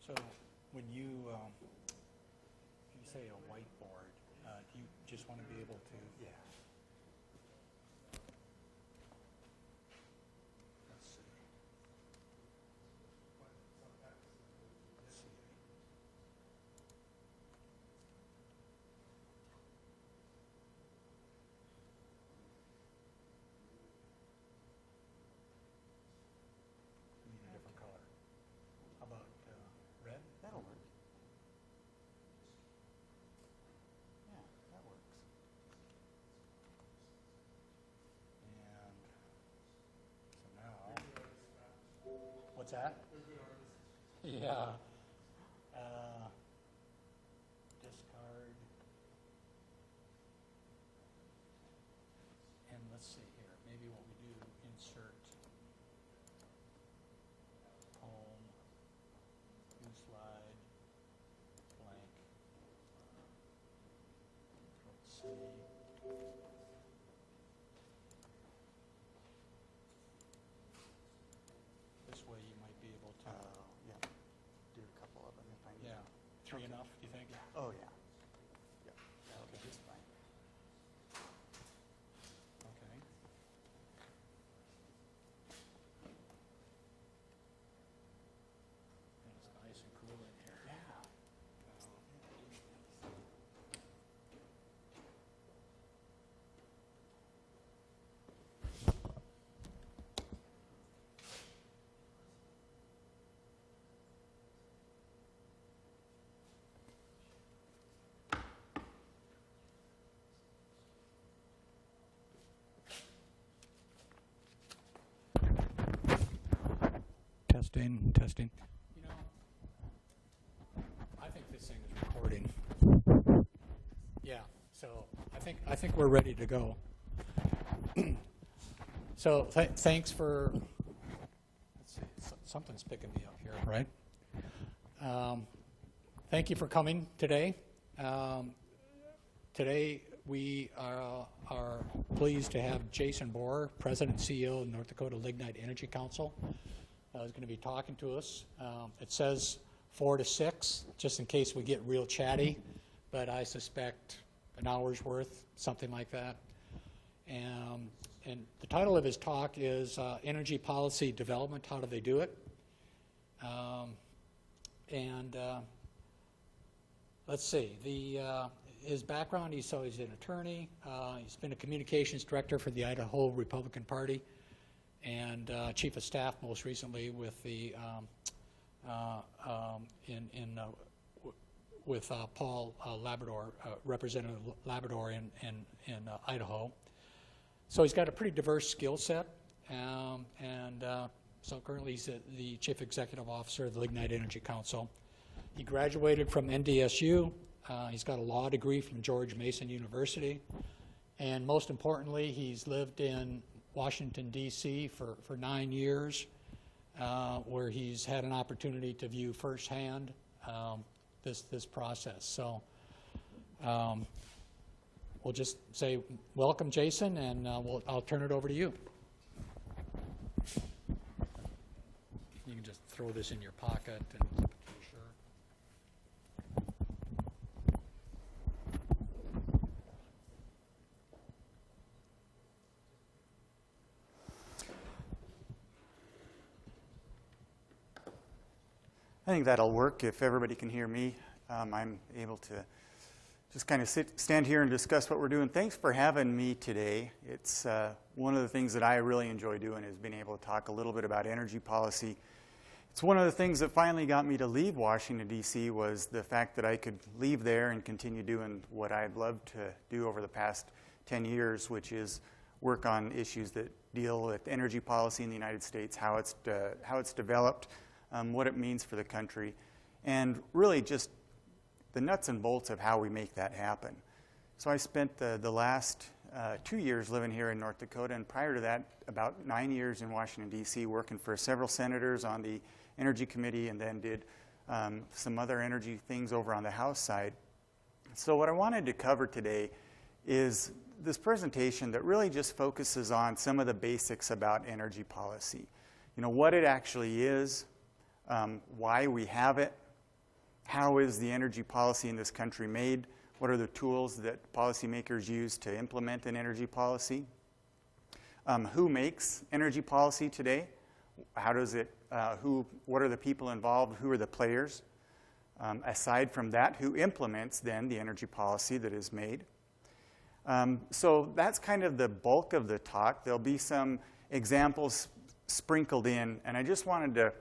So when you say a whiteboard, do you just want to be able to? Yeah. Let's see. Let's see. I need a different color. How about red? That'll work. Yeah, that works. And so now, what's that? Yeah. Discard. And let's see here. Maybe what we do, insert home, new slide, blank. Let's see. This way you might be able to, Yeah. Do a couple of them if I need. yeah, three enough, do you think? Oh, yeah. Yep. That'll be just fine. Okay. And it's nice and cool in here. Yeah. Testing, testing. You know, I think this thing is recording. Yeah, so I think we're ready to go. So thanks for. Let's see, something's picking me up here, right? Thank you for coming today. Today we are pleased to have Jason Borer, President and CEO of North Dakota Lignite Energy Council. Is going to be talking to us. It says 4 to 6, just in case we get real chatty, but I suspect an hour's worth, something like that. And the title of his talk is Energy Policy Development, How Do They Do It? Let's see, his background, he's an attorney. He's been a communications director for the Idaho Republican Party, and chief of staff most recently with the with Paul Labrador, Representative Labrador in Idaho. So he's got a pretty diverse skill set, so currently he's the chief executive officer of the Lignite Energy Council. He graduated from NDSU. He's got a law degree from George Mason University, and most importantly, he's lived in Washington, D.C. for 9 years, where he's had an opportunity to view firsthand this process. So we'll just say welcome, Jason, and I'll turn it over to you. You can just throw this in your pocket and sure. I think that'll work if everybody can hear me. I'm able to just kind of stand here and discuss what we're doing. Thanks for having me today. It's one of the things that I really enjoy doing is being able to talk a little bit about energy policy. It's one of the things that finally got me to leave Washington, D.C. was the fact that I could leave there and continue doing what I'd loved to do over the past 10 years, which is work on issues that deal with energy policy in the United States, how it's developed, what it means for the country, and really just the nuts and bolts of how we make that happen. So I spent the last 2 years living here in North Dakota, and prior to that, about 9 years in Washington, D.C., working for several senators on the Energy Committee, and then did some other energy things over on the House side. So what I wanted to cover today is this presentation that really just focuses on some of the basics about energy policy. You know, what it actually is, why we have it, how is the energy policy in this country made? What are the tools that policymakers use to implement an energy policy? Who makes energy policy today? How does it, what are the people involved? Who are the players? Aside from that, who implements then the energy policy that is made? So that's kind of the bulk of the talk. There'll be some examples sprinkled in, and I just wanted to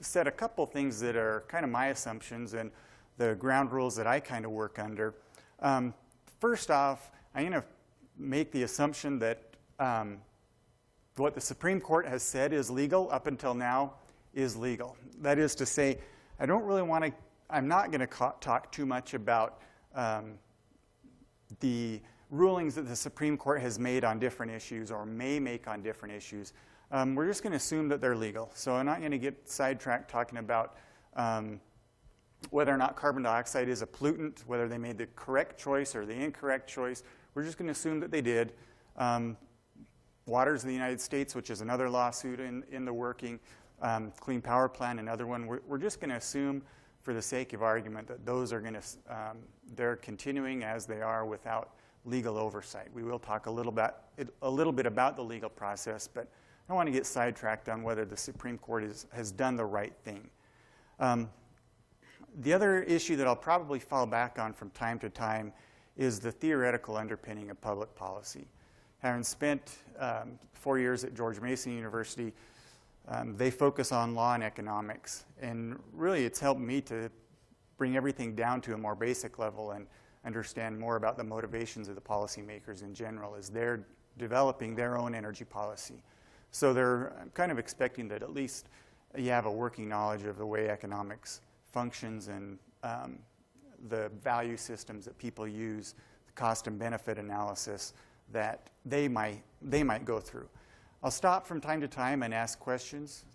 set a couple things that are kind of my assumptions and the ground rules that I kind of work under. First off, I'm going to make the assumption that what the Supreme Court has said is legal up until now is legal. That is to say, I'm not going to talk too much about the rulings that the Supreme Court has made on different issues or may make on different issues. We're just going to assume that they're legal. So I'm not going to get sidetracked talking about whether or not carbon dioxide is a pollutant, whether they made the correct choice or the incorrect choice. We're just going to assume that they did. Waters of the United States, which is another lawsuit in the working, Clean Power Plan, another one. We're just going to assume, for the sake of argument, that those are going to they're continuing as they are without legal oversight. We will talk a little bit about the legal process, but I don't want to get sidetracked on whether the Supreme Court has done the right thing. The other issue that I'll probably fall back on from time to time is the theoretical underpinning of public policy. Having spent 4 years at George Mason University, they focus on law and economics. And really, it's helped me to bring everything down to a more basic level and understand more about the motivations of the policymakers in general as they're developing their own energy policy. So I'm kind of expecting that at least you have a working knowledge of the way economics functions and the value systems that people use, the cost and benefit analysis that they might go through. I'll stop from time to time and ask questions.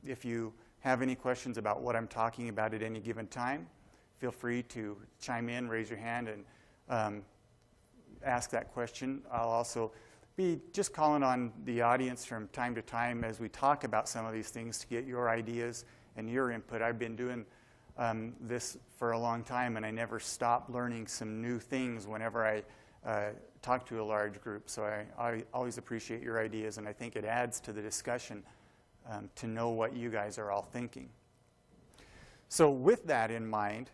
If you have any questions about what I'm talking about at any given time, feel free to chime in, raise your hand, and ask that question. I'll also be just calling on the audience from time to time as we talk about some of these things to get your ideas and your input. I've been doing this for a long time, and I never stop learning some new things whenever I talk to a large group. So I always appreciate your ideas, and I think it adds to the discussion to know what you guys are all thinking. So with that in mind,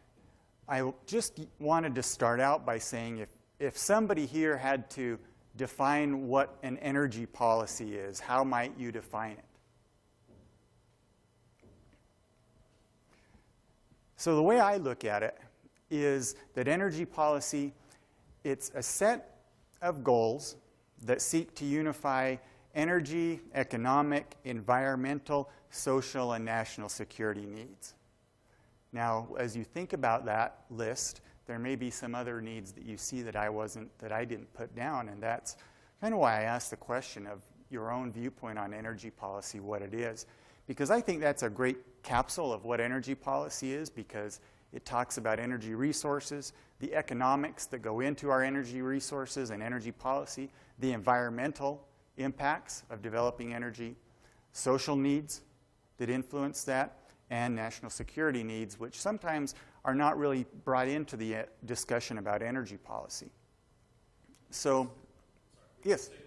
I just wanted to start out by saying if somebody here had to define what an energy policy is, how might you define it? So the way I look at it is that energy policy, it's a set of goals that seek to unify energy, economic, environmental, social, and national security needs. Now, as you think about that list, there may be some other needs that you see that I didn't put down, and that's kind of why I asked the question of your own viewpoint on energy policy, what it is. Because I think that's a great capsule of what energy policy is, because it talks about energy resources, the economics that go into our energy resources and energy policy, the environmental impacts of developing energy, social needs that influence that, and national security needs, which sometimes are not really brought into the discussion about energy policy. So, yes? That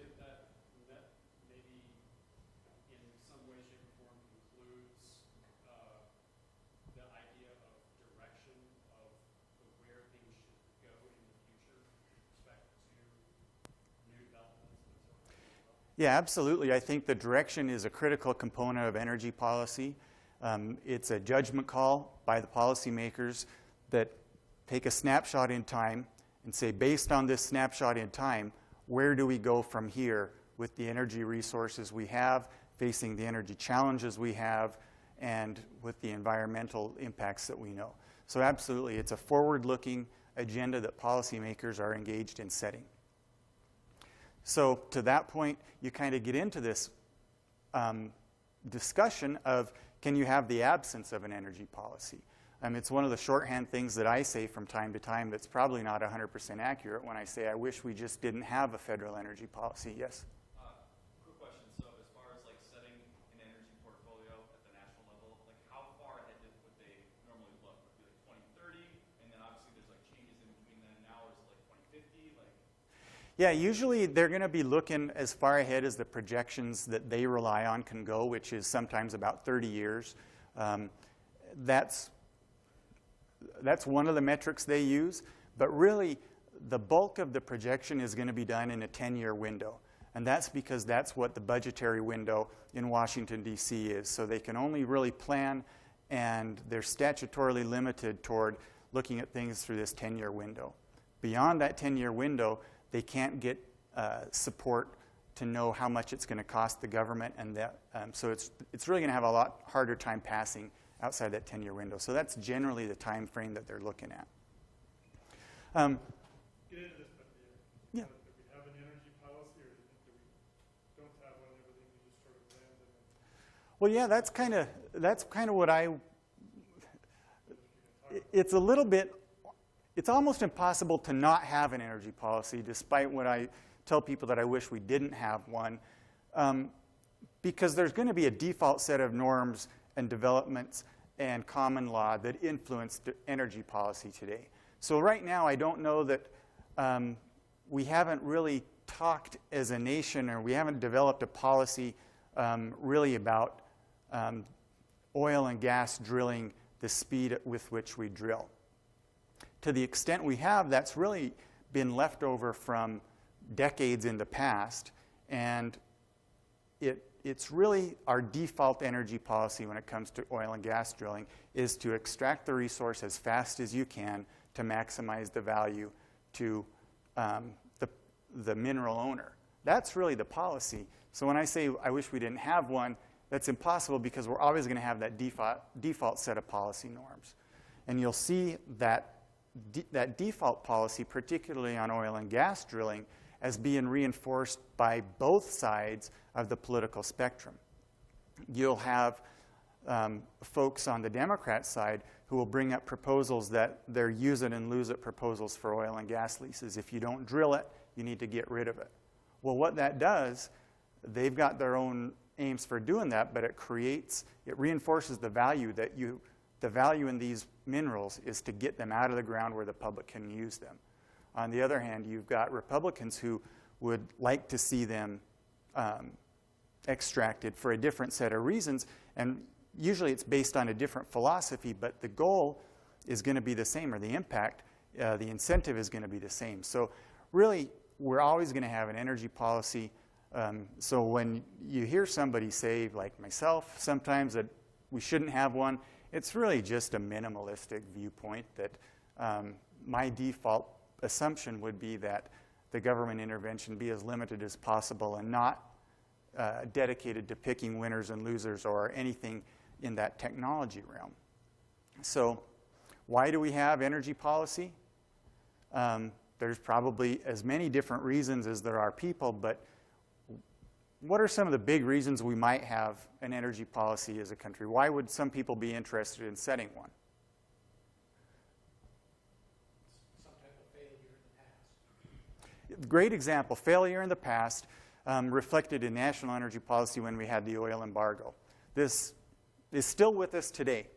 maybe in some way, shape, or form includes the idea of direction of where things should go in the future with respect to new developments and so forth. Yeah, absolutely. I think the direction is a critical component of energy policy. It's a judgment call by the policymakers that take a snapshot in time and say, based on this snapshot in time, where do we go from here with the energy resources we have, facing the energy challenges we have, and with the environmental impacts that we know. So absolutely, it's a forward-looking agenda that policymakers are engaged in setting. So to that point, you kind of get into this discussion of, can you have the absence of an energy policy? It's one of the shorthand things that I say from time to time that's probably not 100% accurate when I say I wish we just didn't have a federal energy policy. Yes? Quick question. So as far as setting an energy portfolio at the national level, how far ahead would they normally Yeah, usually they're going to be looking as far ahead as the projections that they rely on can go, which is sometimes about 30 years. That's one of the metrics they use, but really the bulk of the projection is going to be done in a 10-year window. And that's because that's what the budgetary window in Washington, D.C. is. So they can only really plan, and they're statutorily limited toward looking at things through this 10-year window. Beyond that 10-year window, they can't get support to know how much it's going to cost the government, and that, so it's really going to have a lot harder time passing outside that 10-year window. So that's generally the time frame that they're looking at. Get into this, but Yeah. do we have an energy policy, or do we don't have one? Everything we just sort of land in? Well, yeah, that's kind of what it's a little bit. It's almost impossible to not have an energy policy, despite what I tell people that I wish we didn't have one, because there's going to be a default set of norms and developments and common law that influence energy policy today. So right now, I don't know that we haven't really talked as a nation, or we haven't developed a policy really about oil and gas drilling, the speed with which we drill. To the extent we have, that's really been left over from decades in the past, and it's really our default energy policy when it comes to oil and gas drilling is to extract the resource as fast as you can to maximize the value to the mineral owner. That's really the policy. So when I say I wish we didn't have one, that's impossible, because we're always going to have that default set of policy norms. And you'll see that that default policy, particularly on oil and gas drilling, as being reinforced by both sides of the political spectrum. You'll have folks on the Democrat side who will bring up proposals that they're use it and lose it proposals for oil and gas leases. If you don't drill it, you need to get rid of it. Well, what that does, they've got their own aims for doing that, but it reinforces the value that the value in these minerals is to get them out of the ground where the public can use them. On the other hand, you've got Republicans who would like to see them extracted for a different set of reasons, and usually it's based on a different philosophy, but the goal is going to be the same, or the impact, the incentive is going to be the same. So really, we're always going to have an energy policy. So when you hear somebody say, like myself, sometimes that we shouldn't have one, it's really just a minimalistic viewpoint that my default assumption would be that the government intervention be as limited as possible and not dedicated to picking winners and losers or anything in that technology realm. So why do we have energy policy? There's probably as many different reasons as there are people, but what are some of the big reasons we might have an energy policy as a country? Why would some people be interested in setting one? Some type of failure in the past. Great example, failure in the past, reflected in national energy policy when we had the oil embargo. This is still with us today,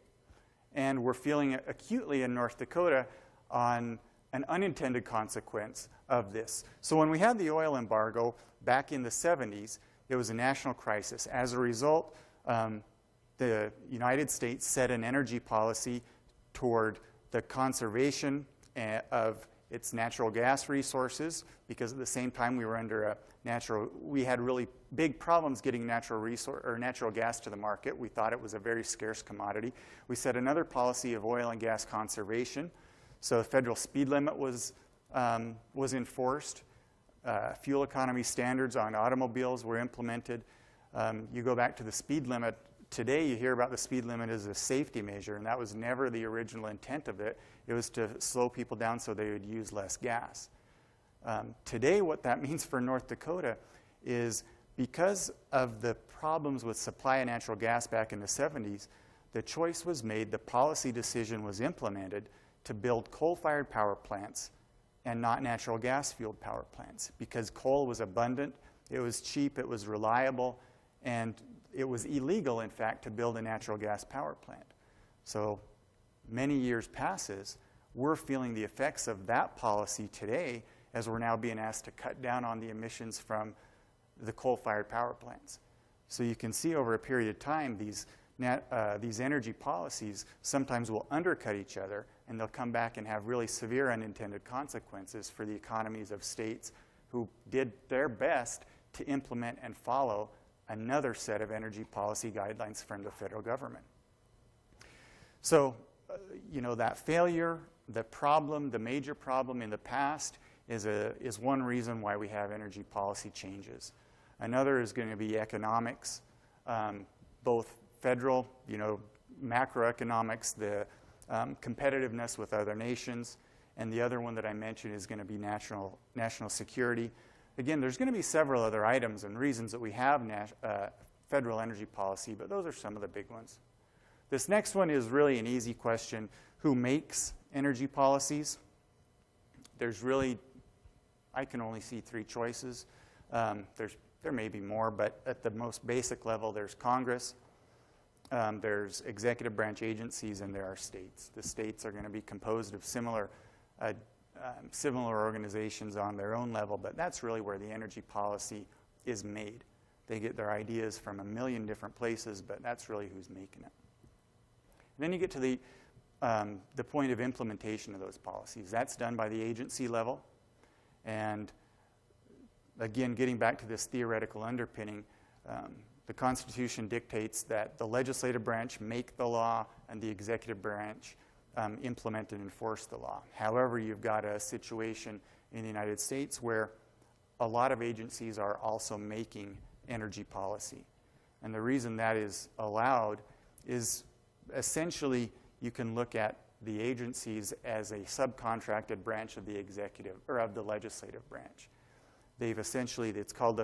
and we're feeling it acutely in North Dakota on an unintended consequence of this. So when we had the oil embargo back in the 70s, it was a national crisis. As a result, the United States set an energy policy toward the conservation of its natural gas resources, because at the same time we were under we had really big problems getting natural gas to the market. We thought it was a very scarce commodity. We set another policy of oil and gas conservation. So the federal speed limit was enforced. Fuel economy standards on automobiles were implemented. You go back to the speed limit. Today you hear about the speed limit as a safety measure, and that was never the original intent of it. It was to slow people down so they would use less gas. Today what that means for North Dakota is, because of the problems with supply of natural gas back in the 70s, the choice was made, the policy decision was implemented to build coal-fired power plants and not natural gas-fueled power plants, because coal was abundant, it was cheap, it was reliable, and it was illegal, in fact, to build a natural gas power plant. So many years passes, we're feeling the effects of that policy today as we're now being asked to cut down on the emissions from the coal-fired power plants. So you can see over a period of time, these energy policies sometimes will undercut each other, and they'll come back and have really severe unintended consequences for the economies of states who did their best to implement and follow another set of energy policy guidelines from the federal government. So, that failure, the problem, the major problem in the past is one reason why we have energy policy changes. Another is going to be economics, both federal, macroeconomics, the competitiveness with other nations, and the other one that I mentioned is going to be national security. Again, there's going to be several other items and reasons that we have federal energy policy, but those are some of the big ones. This next one is really an easy question. Who makes energy policies? There's really, I can only see three choices. There may be more, but at the most basic level, there's Congress, there's executive branch agencies, and there are states. The states are going to be composed of similar organizations on their own level, but that's really where the energy policy is made. They get their ideas from a million different places, but that's really who's making it. And then you get to the point of implementation of those policies. That's done by the agency level. And again, getting back to this theoretical underpinning, the Constitution dictates that the legislative branch make the law and the executive branch implement and enforce the law. However, you've got a situation in the United States where a lot of agencies are also making energy policy. And the reason that is allowed is essentially you can look at the agencies as a subcontracted branch of the executive or of the legislative branch. They've essentially, it's called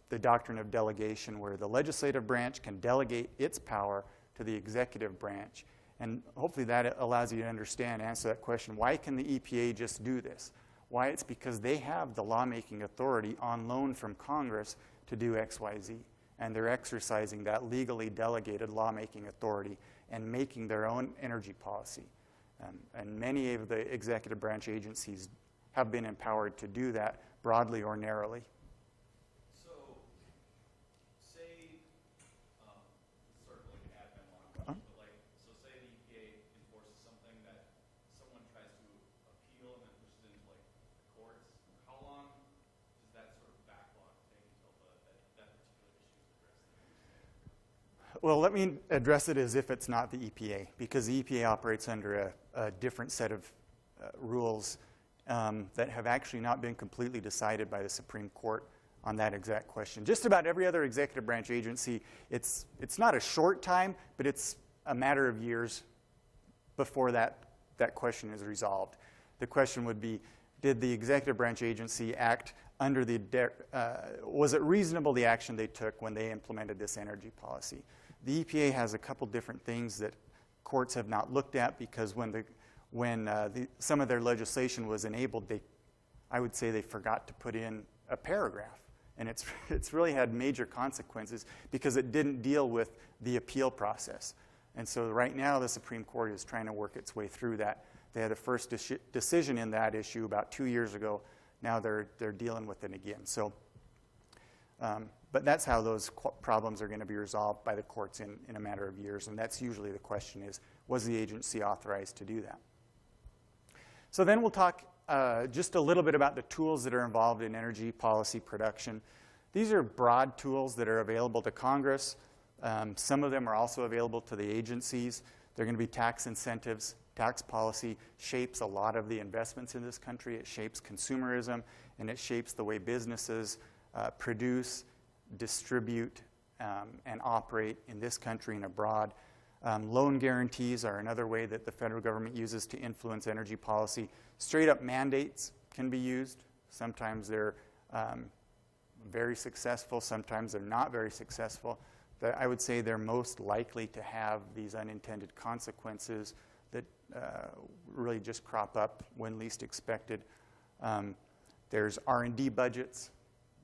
the doctrine of delegation, where the legislative branch can delegate its power to the executive branch. And hopefully that allows you to understand, answer that question, why can the EPA just do this? Why? It's because they have the lawmaking authority on loan from Congress to do X, Y, Z. And they're exercising that legally delegated lawmaking authority and making their own energy policy. And many of the executive branch agencies have been empowered to do that broadly or narrowly. So, say, sort of like an admin law question, but so say the EPA enforces something that someone tries to appeal and then pushes into the courts. How long does that sort of backlog take until that particular issue is addressed? Well, let me address it as if it's not the EPA, because the EPA operates under a different set of rules that have actually not been completely decided by the Supreme Court on that exact question. Just about every other executive branch agency, it's not a short time, but it's a matter of years before that question is resolved. The question would be, did the executive branch agency act under was it reasonable, the action they took when they implemented this energy policy? The EPA has a couple different things that courts have not looked at, because when some of their legislation was enabled, I would say they forgot to put in a paragraph. And it's really had major consequences because it didn't deal with the appeal process. And so right now the Supreme Court is trying to work its way through that. They had a first decision in that issue about 2 years ago. Now they're dealing with it again. So, but that's how those problems are going to be resolved by the courts in a matter of years. And that's usually the question is, was the agency authorized to do that? So then we'll talk just a little bit about the tools that are involved in energy policy production. These are broad tools that are available to Congress. Some of them are also available to the agencies. They're going to be tax incentives. Tax policy shapes a lot of the investments in this country. It shapes consumerism, and it shapes the way businesses produce, distribute, and operate in this country and abroad. Loan guarantees are another way that the federal government uses to influence energy policy. Straight up mandates can be used. Sometimes they're very successful. Sometimes they're not very successful. I would say they're most likely to have these unintended consequences that really just crop up when least expected. There's R&D budgets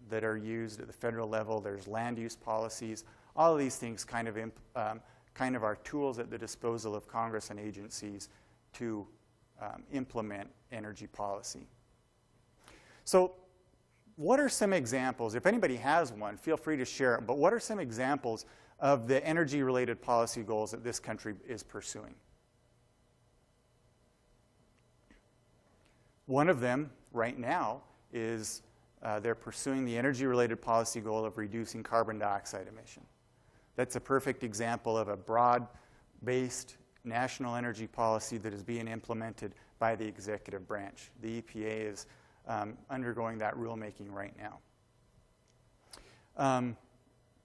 that are used at the federal level. There's land use policies. All of these things kind of are tools at the disposal of Congress and agencies to implement energy policy. So what are some examples? If anybody has one, feel free to share it. But what are some examples of the energy-related policy goals that this country is pursuing? One of them right now is they're pursuing the energy-related policy goal of reducing carbon dioxide emission. That's a perfect example of a broad-based national energy policy that is being implemented by the executive branch. The EPA is undergoing that rulemaking right now.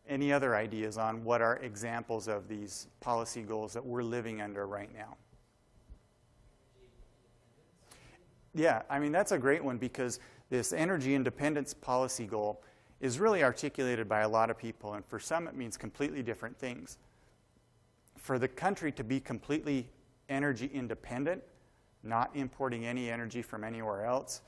Any other ideas on what are examples of these policy goals that we're living under right now? Yeah, I mean, that's a great one because this energy independence policy goal is really articulated by a lot of people, and for some it means completely different things. For the country to be completely energy independent, not importing any energy from anywhere else,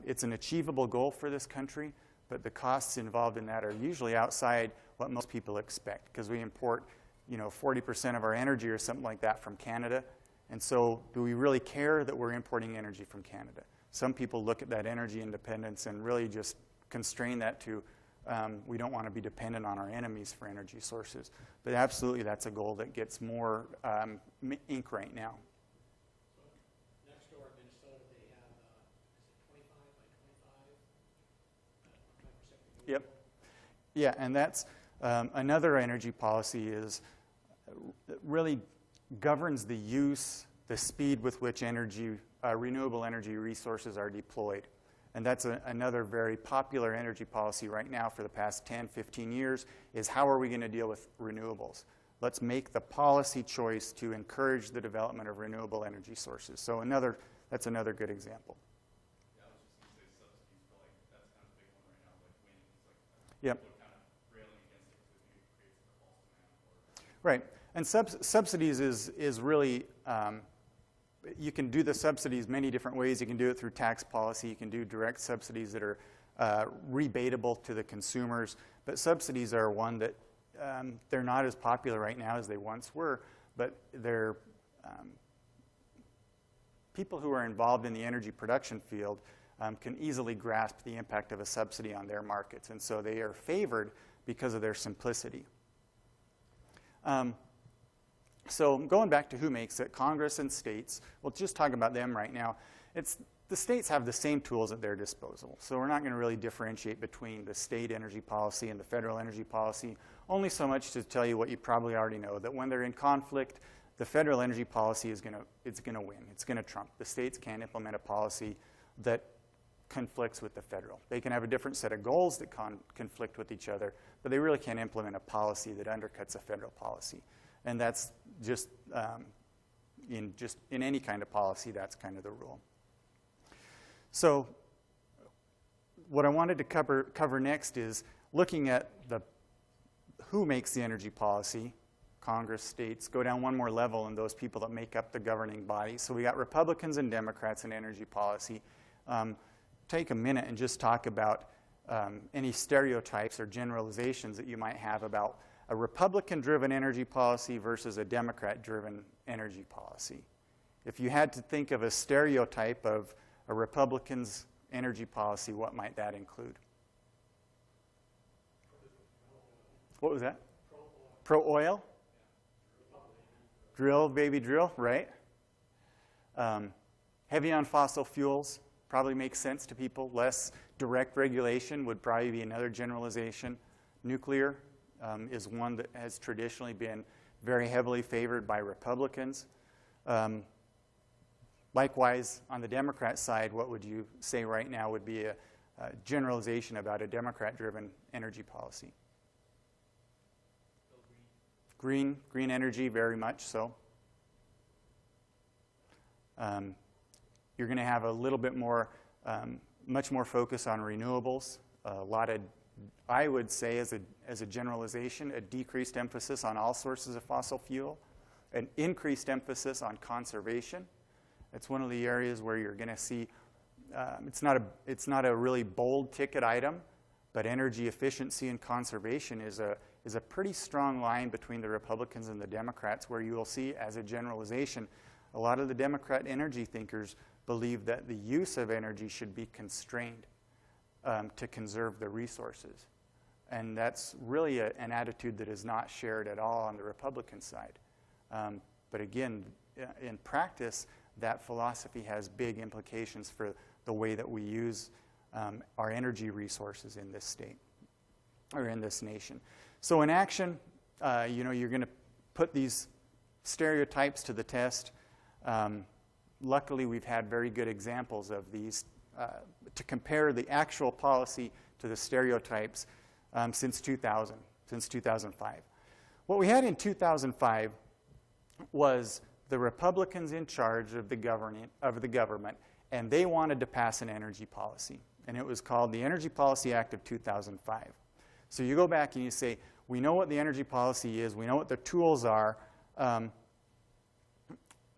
it's an achievable goal for this country, but the costs involved in that are usually outside what most people expect because we import, 40% of our energy or something like that from Canada. And so do we really care that we're importing energy from Canada? Some people look at that energy independence and really just constrain that to we don't want to be dependent on our enemies for energy sources. But absolutely, that's a goal that gets more ink right now. Next door in Minnesota, they have, is it 25 by 25? 25% renewable. Yep. Yeah, and that's another energy policy is really governs the use, the speed with which renewable energy resources are deployed. And that's another very popular energy policy right now for the past 10, 15 years is how are we going to deal with renewables? Let's make the policy choice to encourage the development of renewable energy sources. So that's another good example. Yeah, I was just going to say subsidies, but that's kind of a big one right now, like wind. Yep. People are kind of railing against it because it creates the false demand. Right. And subsidies is really, you can do the subsidies many different ways. You can do it through tax policy. You can do direct subsidies that are rebatable to the consumers. But subsidies are one that they're not as popular right now as they once were. But they're people who are involved in the energy production field can easily grasp the impact of a subsidy on their markets. And so they are favored because of their simplicity. So going back to who makes it, Congress and states, we'll just talk about them right now. The states have the same tools at their disposal. So we're not going to really differentiate between the state energy policy and the federal energy policy, only so much to tell you what you probably already know, that when they're in conflict, the federal energy policy is going to win. It's going to trump. The states can't implement a policy that conflicts with the federal. They can have a different set of goals that conflict with each other, but they really can't implement a policy that undercuts a federal policy. And that's just in any kind of policy, that's kind of the rule. So what I wanted to cover next is looking at who makes the energy policy, Congress, states, go down one more level and those people that make up the governing body. So we got Republicans and Democrats in energy policy. Take a minute and just talk about any stereotypes or generalizations that you might have about a Republican-driven energy policy versus a Democrat-driven energy policy. If you had to think of a stereotype of a Republican's energy policy, what might that include? What was that? Pro-oil? Drill, baby, drill, right? Heavy on fossil fuels probably makes sense to people. Less direct regulation would probably be another generalization. Nuclear is one that has traditionally been very heavily favored by Republicans. Likewise, on the Democrat side, what would you say right now would be a generalization about a Democrat-driven energy policy? Green energy, very much so. You're going to have a little bit more, much more focus on renewables. A lot of, I would say, as a generalization, a decreased emphasis on all sources of fossil fuel, an increased emphasis on conservation. It's one of the areas where you're going to see. It's not a really bold ticket item, but energy efficiency and conservation is a pretty strong line between the Republicans and the Democrats, where you will see, as a generalization, a lot of the Democrat energy thinkers believe that the use of energy should be constrained. to conserve the resources. And that's really an attitude that is not shared at all on the Republican side. But again, in practice, that philosophy has big implications for the way that we use our energy resources in this state, or in this nation. So in action, you're going to put these stereotypes to the test. Luckily, we've had very good examples of these to compare the actual policy to the stereotypes since 2000, since 2005. What we had in 2005 was the Republicans in charge of the government, and they wanted to pass an energy policy, and it was called the Energy Policy Act of 2005. So you go back and you say, we know what the energy policy is, we know what the tools are.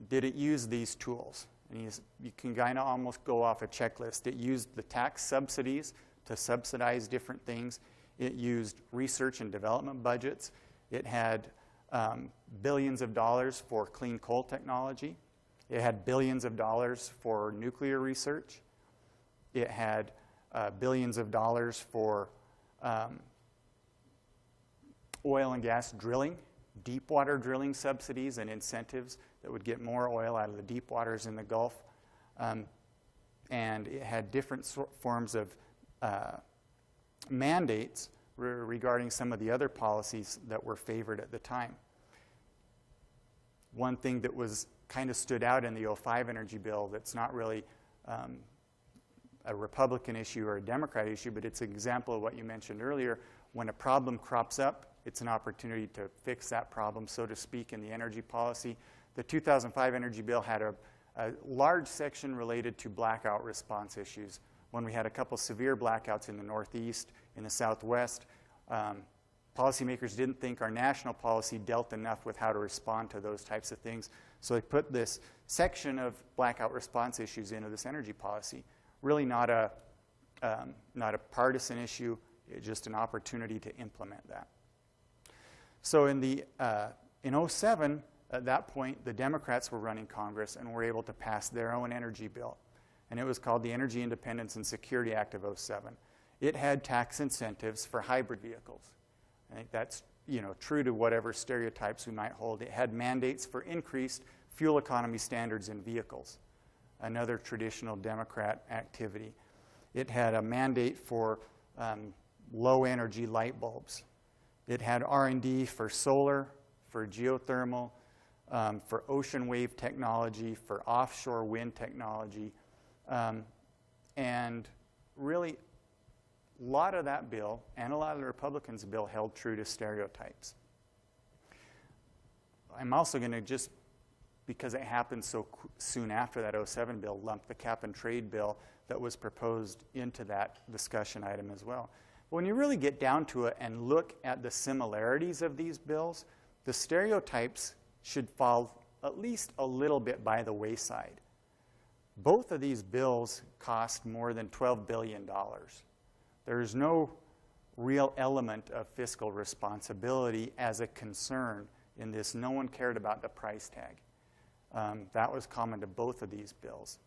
Did it use these tools? And you can kind of almost go off a checklist. It used the tax subsidies to subsidize different things. It used research and development budgets. It had billions of dollars for clean coal technology. It had billions of dollars for nuclear research. It had billions of dollars for oil and gas drilling, deep water drilling subsidies and incentives that would get more oil out of the deep waters in the Gulf. And it had different forms of mandates regarding some of the other policies that were favored at the time. One thing that was kind of stood out in the 2005 energy bill that's not really a Republican issue or a Democrat issue, but it's an example of what you mentioned earlier. When a problem crops up, it's an opportunity to fix that problem, so to speak, in the energy policy. The 2005 energy bill had a large section related to blackout response issues. When we had a couple severe blackouts in the Northeast, in the Southwest, policymakers didn't think our national policy dealt enough with how to respond to those types of things. So they put this section of blackout response issues into this energy policy. Really not a partisan issue, just an opportunity to implement that. So in 2007, at that point, the Democrats were running Congress and were able to pass their own energy bill. And it was called the Energy Independence and Security Act of 2007. It had tax incentives for hybrid vehicles. I think that's true to whatever stereotypes we might hold. It had mandates for increased fuel economy standards in vehicles, another traditional Democrat activity. It had a mandate for low energy light bulbs. It had R&D for solar, for geothermal, for ocean wave technology, for offshore wind technology. And really, a lot of that bill and a lot of the Republicans' bill held true to stereotypes. I'm also going to, just because it happened so soon after that 2007 bill, lump the cap and trade bill that was proposed into that discussion item as well. But when you really get down to it and look at the similarities of these bills, the stereotypes should fall at least a little bit by the wayside. Both of these bills cost more than $12 billion. There's no real element of fiscal responsibility as a concern in this. No one cared about the price tag. That was common to both of these bills.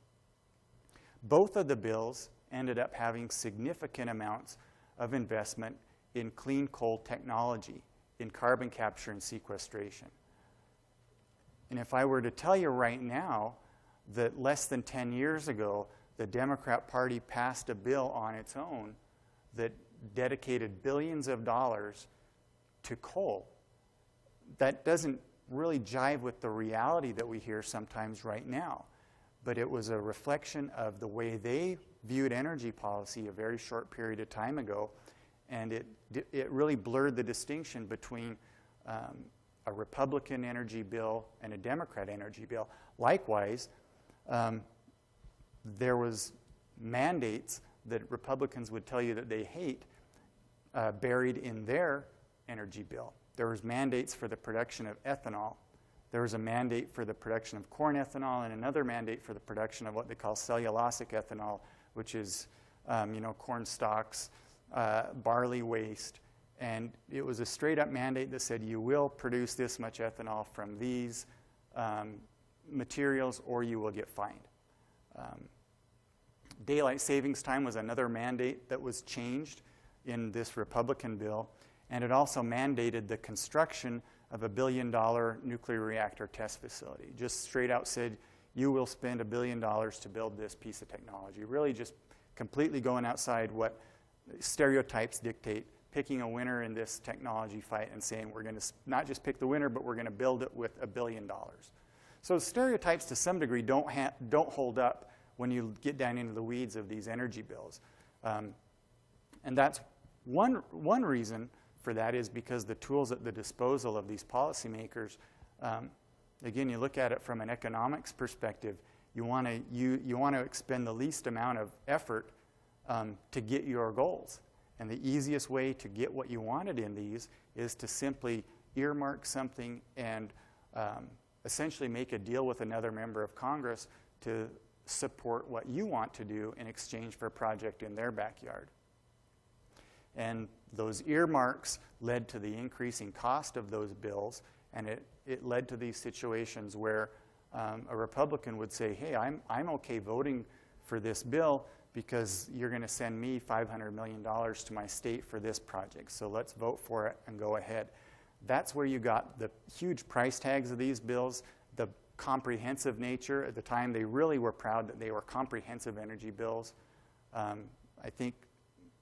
Both of the bills ended up having significant amounts of investment in clean coal technology, in carbon capture and sequestration. And if I were to tell you right now that less than 10 years ago, the Democrat Party passed a bill on its own that dedicated billions of dollars to coal, that doesn't really jive with the reality that we hear sometimes right now. But it was a reflection of the way they viewed energy policy a very short period of time ago, and it really blurred the distinction between a Republican energy bill and a Democrat energy bill. Likewise, there was mandates that Republicans would tell you that they hate buried in their energy bill. There was mandates for the production of ethanol. There was a mandate for the production of corn ethanol and another mandate for the production of what they call cellulosic ethanol, which is corn stalks, barley waste. And it was a straight-up mandate that said you will produce this much ethanol from these materials or you will get fined. Daylight savings time was another mandate that was changed in this Republican bill, and it also mandated the construction of a $1 billion nuclear reactor test facility. Just straight out said, you will spend $1 billion to build this piece of technology. Really just completely going outside what stereotypes dictate, picking a winner in this technology fight and saying we're going to not just pick the winner, but we're going to build it with $1 billion. So stereotypes to some degree don't hold up when you get down into the weeds of these energy bills. And that's one reason for that is because the tools at the disposal of these policymakers, again, you look at it from an economics perspective, you want to expend the least amount of effort to get your goals. And the easiest way to get what you wanted in these is to simply earmark something and essentially make a deal with another member of Congress to support what you want to do in exchange for a project in their backyard. And those earmarks led to the increasing cost of those bills, and it led to these situations where a Republican would say, hey, I'm okay voting for this bill because you're going to send me $500 million to my state for this project, so let's vote for it and go ahead. That's where you got the huge price tags of these bills, the comprehensive nature. At the time, they really were proud that they were comprehensive energy bills. I think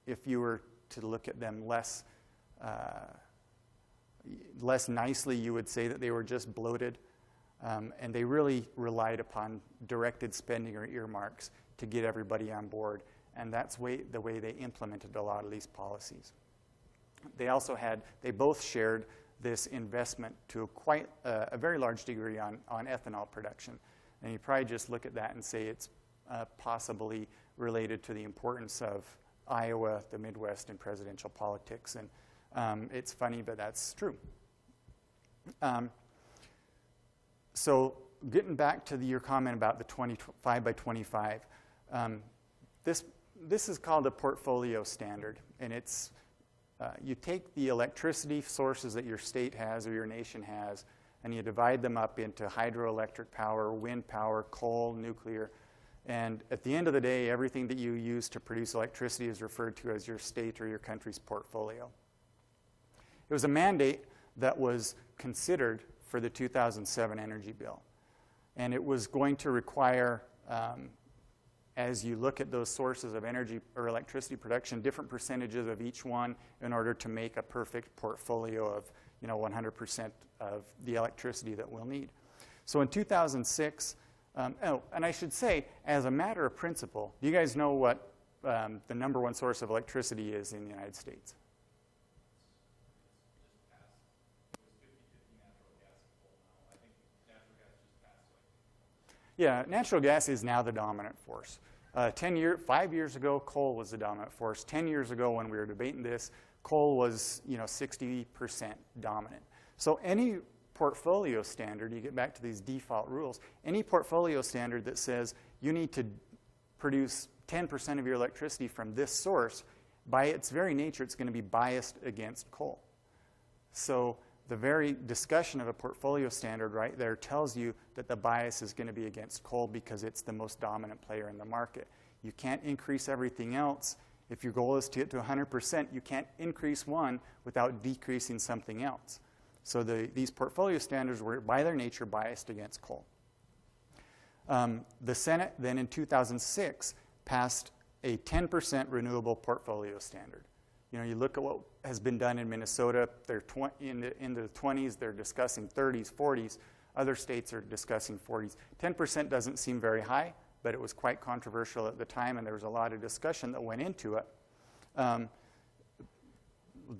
if you were to look at them less nicely, you would say that they were just bloated. And they really relied upon directed spending or earmarks to get everybody on board. And that's the way they implemented a lot of these policies. They both shared this investment to quite a very large degree on ethanol production. And you probably just look at that and say it's possibly related to the importance of Iowa, the Midwest, and presidential politics. And it's funny, but that's true. So getting back to your comment about the 25 by 25, this is called a portfolio standard, and it's you take the electricity sources that your state has or your nation has, and you divide them up into hydroelectric power, wind power, coal, nuclear, and at the end of the day, everything that you use to produce electricity is referred to as your state or your country's portfolio. It was a mandate that was considered for the 2007 energy bill, and it was going to require, as you look at those sources of energy or electricity production, different percentages of each one in order to make a perfect portfolio of 100% of the electricity that we'll need. So in 2006, and I should say, as a matter of principle, do you guys know what the #1 source of electricity is in the United States? Yeah, natural gas is now the dominant force. 5 years ago, coal was the dominant force. 10 years ago, when we were debating this, coal was 60% dominant. So any portfolio standard, you get back to these default rules, any portfolio standard that says you need to produce 10% of your electricity from this source, by its very nature, it's going to be biased against coal. So the very discussion of a portfolio standard right there tells you that the bias is going to be against coal because it's the most dominant player in the market. You can't increase everything else. If your goal is to get to 100%, you can't increase one without decreasing something else. So these portfolio standards were, by their nature, biased against coal. The Senate then in 2006 passed a 10% renewable portfolio standard. You look at what has been done in Minnesota. They're in the 20s. They're discussing 30s, 40s. Other states are discussing 40s. 10% doesn't seem very high, but it was quite controversial at the time, and there was a lot of discussion that went into it.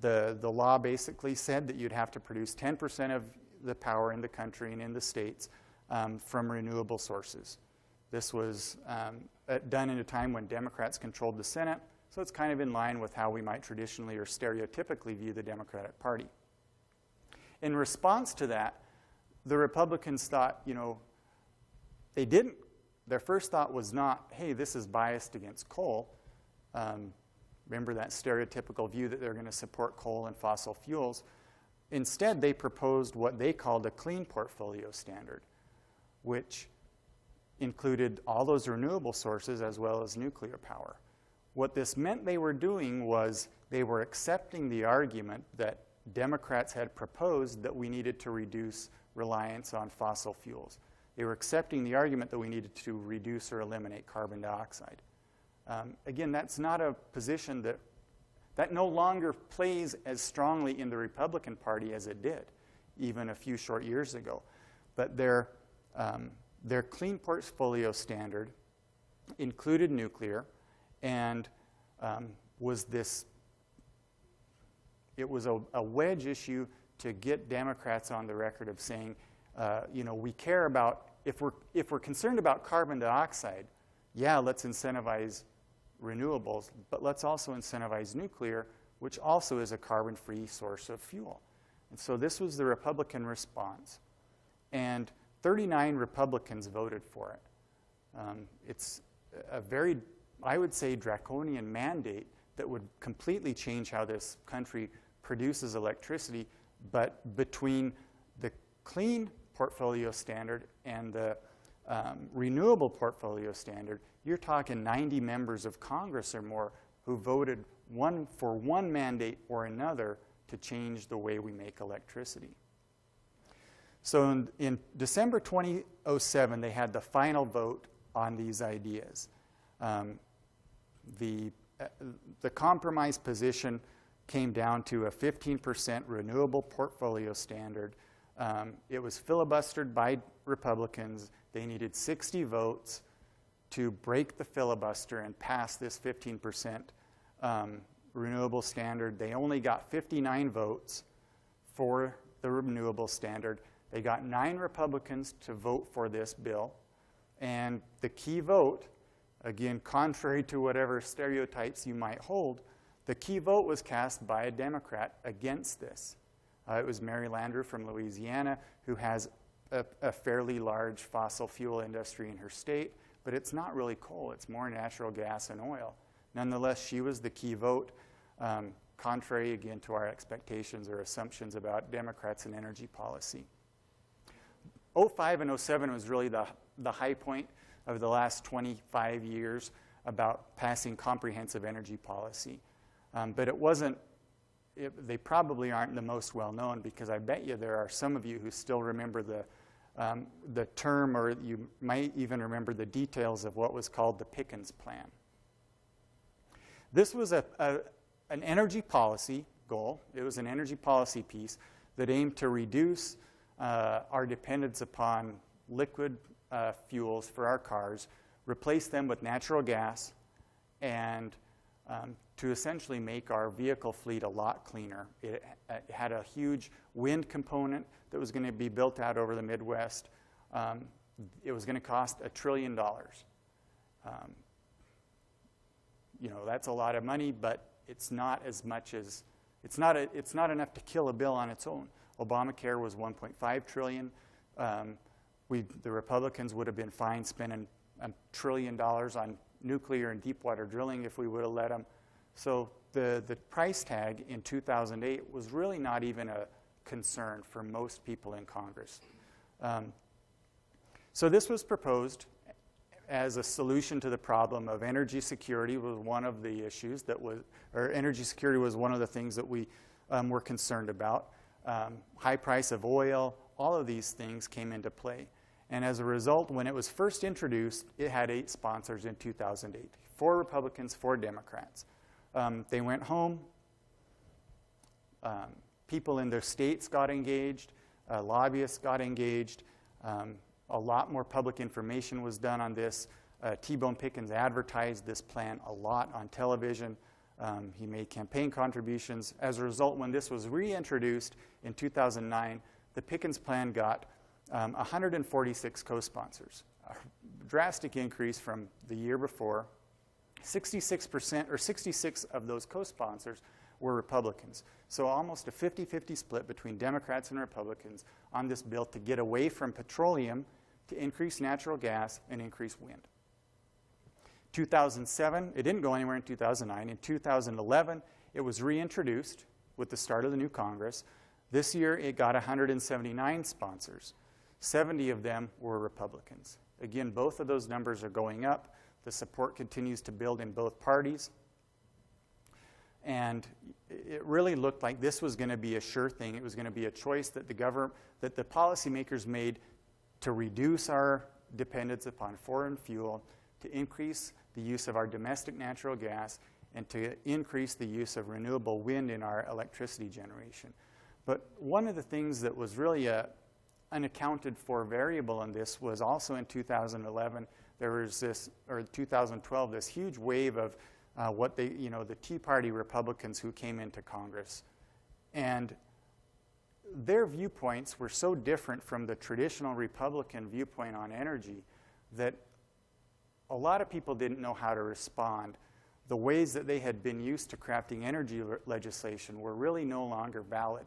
The law basically said that you'd have to produce 10% of the power in the country and in the states from renewable sources. This was done in a time when Democrats controlled the Senate. So it's kind of in line with how we might traditionally or stereotypically view the Democratic Party. In response to that, the Republicans thought, they didn't. Their first thought was not, hey, this is biased against coal. Remember that stereotypical view that they're going to support coal and fossil fuels. Instead, they proposed what they called a clean portfolio standard, which included all those renewable sources as well as nuclear power. What this meant they were doing was they were accepting the argument that Democrats had proposed that we needed to reduce reliance on fossil fuels. They were accepting the argument that we needed to reduce or eliminate carbon dioxide. Again, that's not a position that no longer plays as strongly in the Republican Party as it did even a few short years ago. But their clean portfolio standard included nuclear and it was a wedge issue to get Democrats on the record of saying, we care about, if we're concerned about carbon dioxide, yeah, let's incentivize renewables, but let's also incentivize nuclear, which also is a carbon-free source of fuel. And so this was the Republican response. And 39 Republicans voted for it. It's a very, I would say, draconian mandate that would completely change how this country produces electricity, but between the clean portfolio standard and the renewable portfolio standard, you're talking 90 members of Congress or more who voted for one mandate or another to change the way we make electricity. So in December 2007, they had the final vote on these ideas. The compromise position came down to a 15% renewable portfolio standard. It was filibustered by Republicans. They needed 60 votes to break the filibuster and pass this 15% renewable standard. They only got 59 votes for the renewable standard. They got 9 Republicans to vote for this bill. And the key vote, again, contrary to whatever stereotypes you might hold, the key vote was cast by a Democrat against this. It was Mary Landrieu from Louisiana, who has a fairly large fossil fuel industry in her state, but it's not really coal, it's more natural gas and oil. Nonetheless, she was the key vote, contrary again to our expectations or assumptions about Democrats and energy policy. 2005 and 2007 was really the high point of the last 25 years about passing comprehensive energy policy. But it wasn't, they probably aren't the most well known, because I bet you there are some of you who still remember the term, or you might even remember the details of what was called the Pickens Plan. This was an energy policy goal. It was an energy policy piece that aimed to reduce our dependence upon liquid fuels for our cars, replace them with natural gas, and to essentially make our vehicle fleet a lot cleaner. It had a huge wind component that was going to be built out over the Midwest. It was going to cost $1 trillion. That's a lot of money, but it's not as much as, it's not enough to kill a bill on its own. Obamacare was $1.5 trillion. The Republicans would have been fine spending $1 trillion on nuclear and deep water drilling if we would have let them. So the price tag in 2008 was really not even a concern for most people in Congress. So this was proposed as a solution to the problem of energy security. Was one of the issues that was, or energy security was one of the things that we were concerned about. High price of oil, all of these things came into play. And as a result, when it was first introduced, it had 8 sponsors in 2008. 4 Republicans, 4 Democrats. They went home. People in their states got engaged. Lobbyists got engaged. A lot more public information was done on this. T-Bone Pickens advertised this plan a lot on television. He made campaign contributions. As a result, when this was reintroduced in 2009, the Pickens plan got 146 co-sponsors, a drastic increase from the year before. 66% or 66 of those co-sponsors were Republicans. So almost a 50-50 split between Democrats and Republicans on this bill to get away from petroleum, to increase natural gas and increase wind. 2007, it didn't go anywhere in 2009. In 2011, it was reintroduced with the start of the new Congress. This year, it got 179 sponsors. 70 of them were Republicans. Again, both of those numbers are going up. The support continues to build in both parties. And it really looked like this was going to be a sure thing. It was going to be a choice that the policymakers made to reduce our dependence upon foreign fuel, to increase the use of our domestic natural gas, and to increase the use of renewable wind in our electricity generation. But one of the things that was really unaccounted for variable in this was also in 2011, there was this, or 2012, this huge wave of the Tea Party Republicans who came into Congress. And their viewpoints were so different from the traditional Republican viewpoint on energy that a lot of people didn't know how to respond. The ways that they had been used to crafting energy legislation were really no longer valid.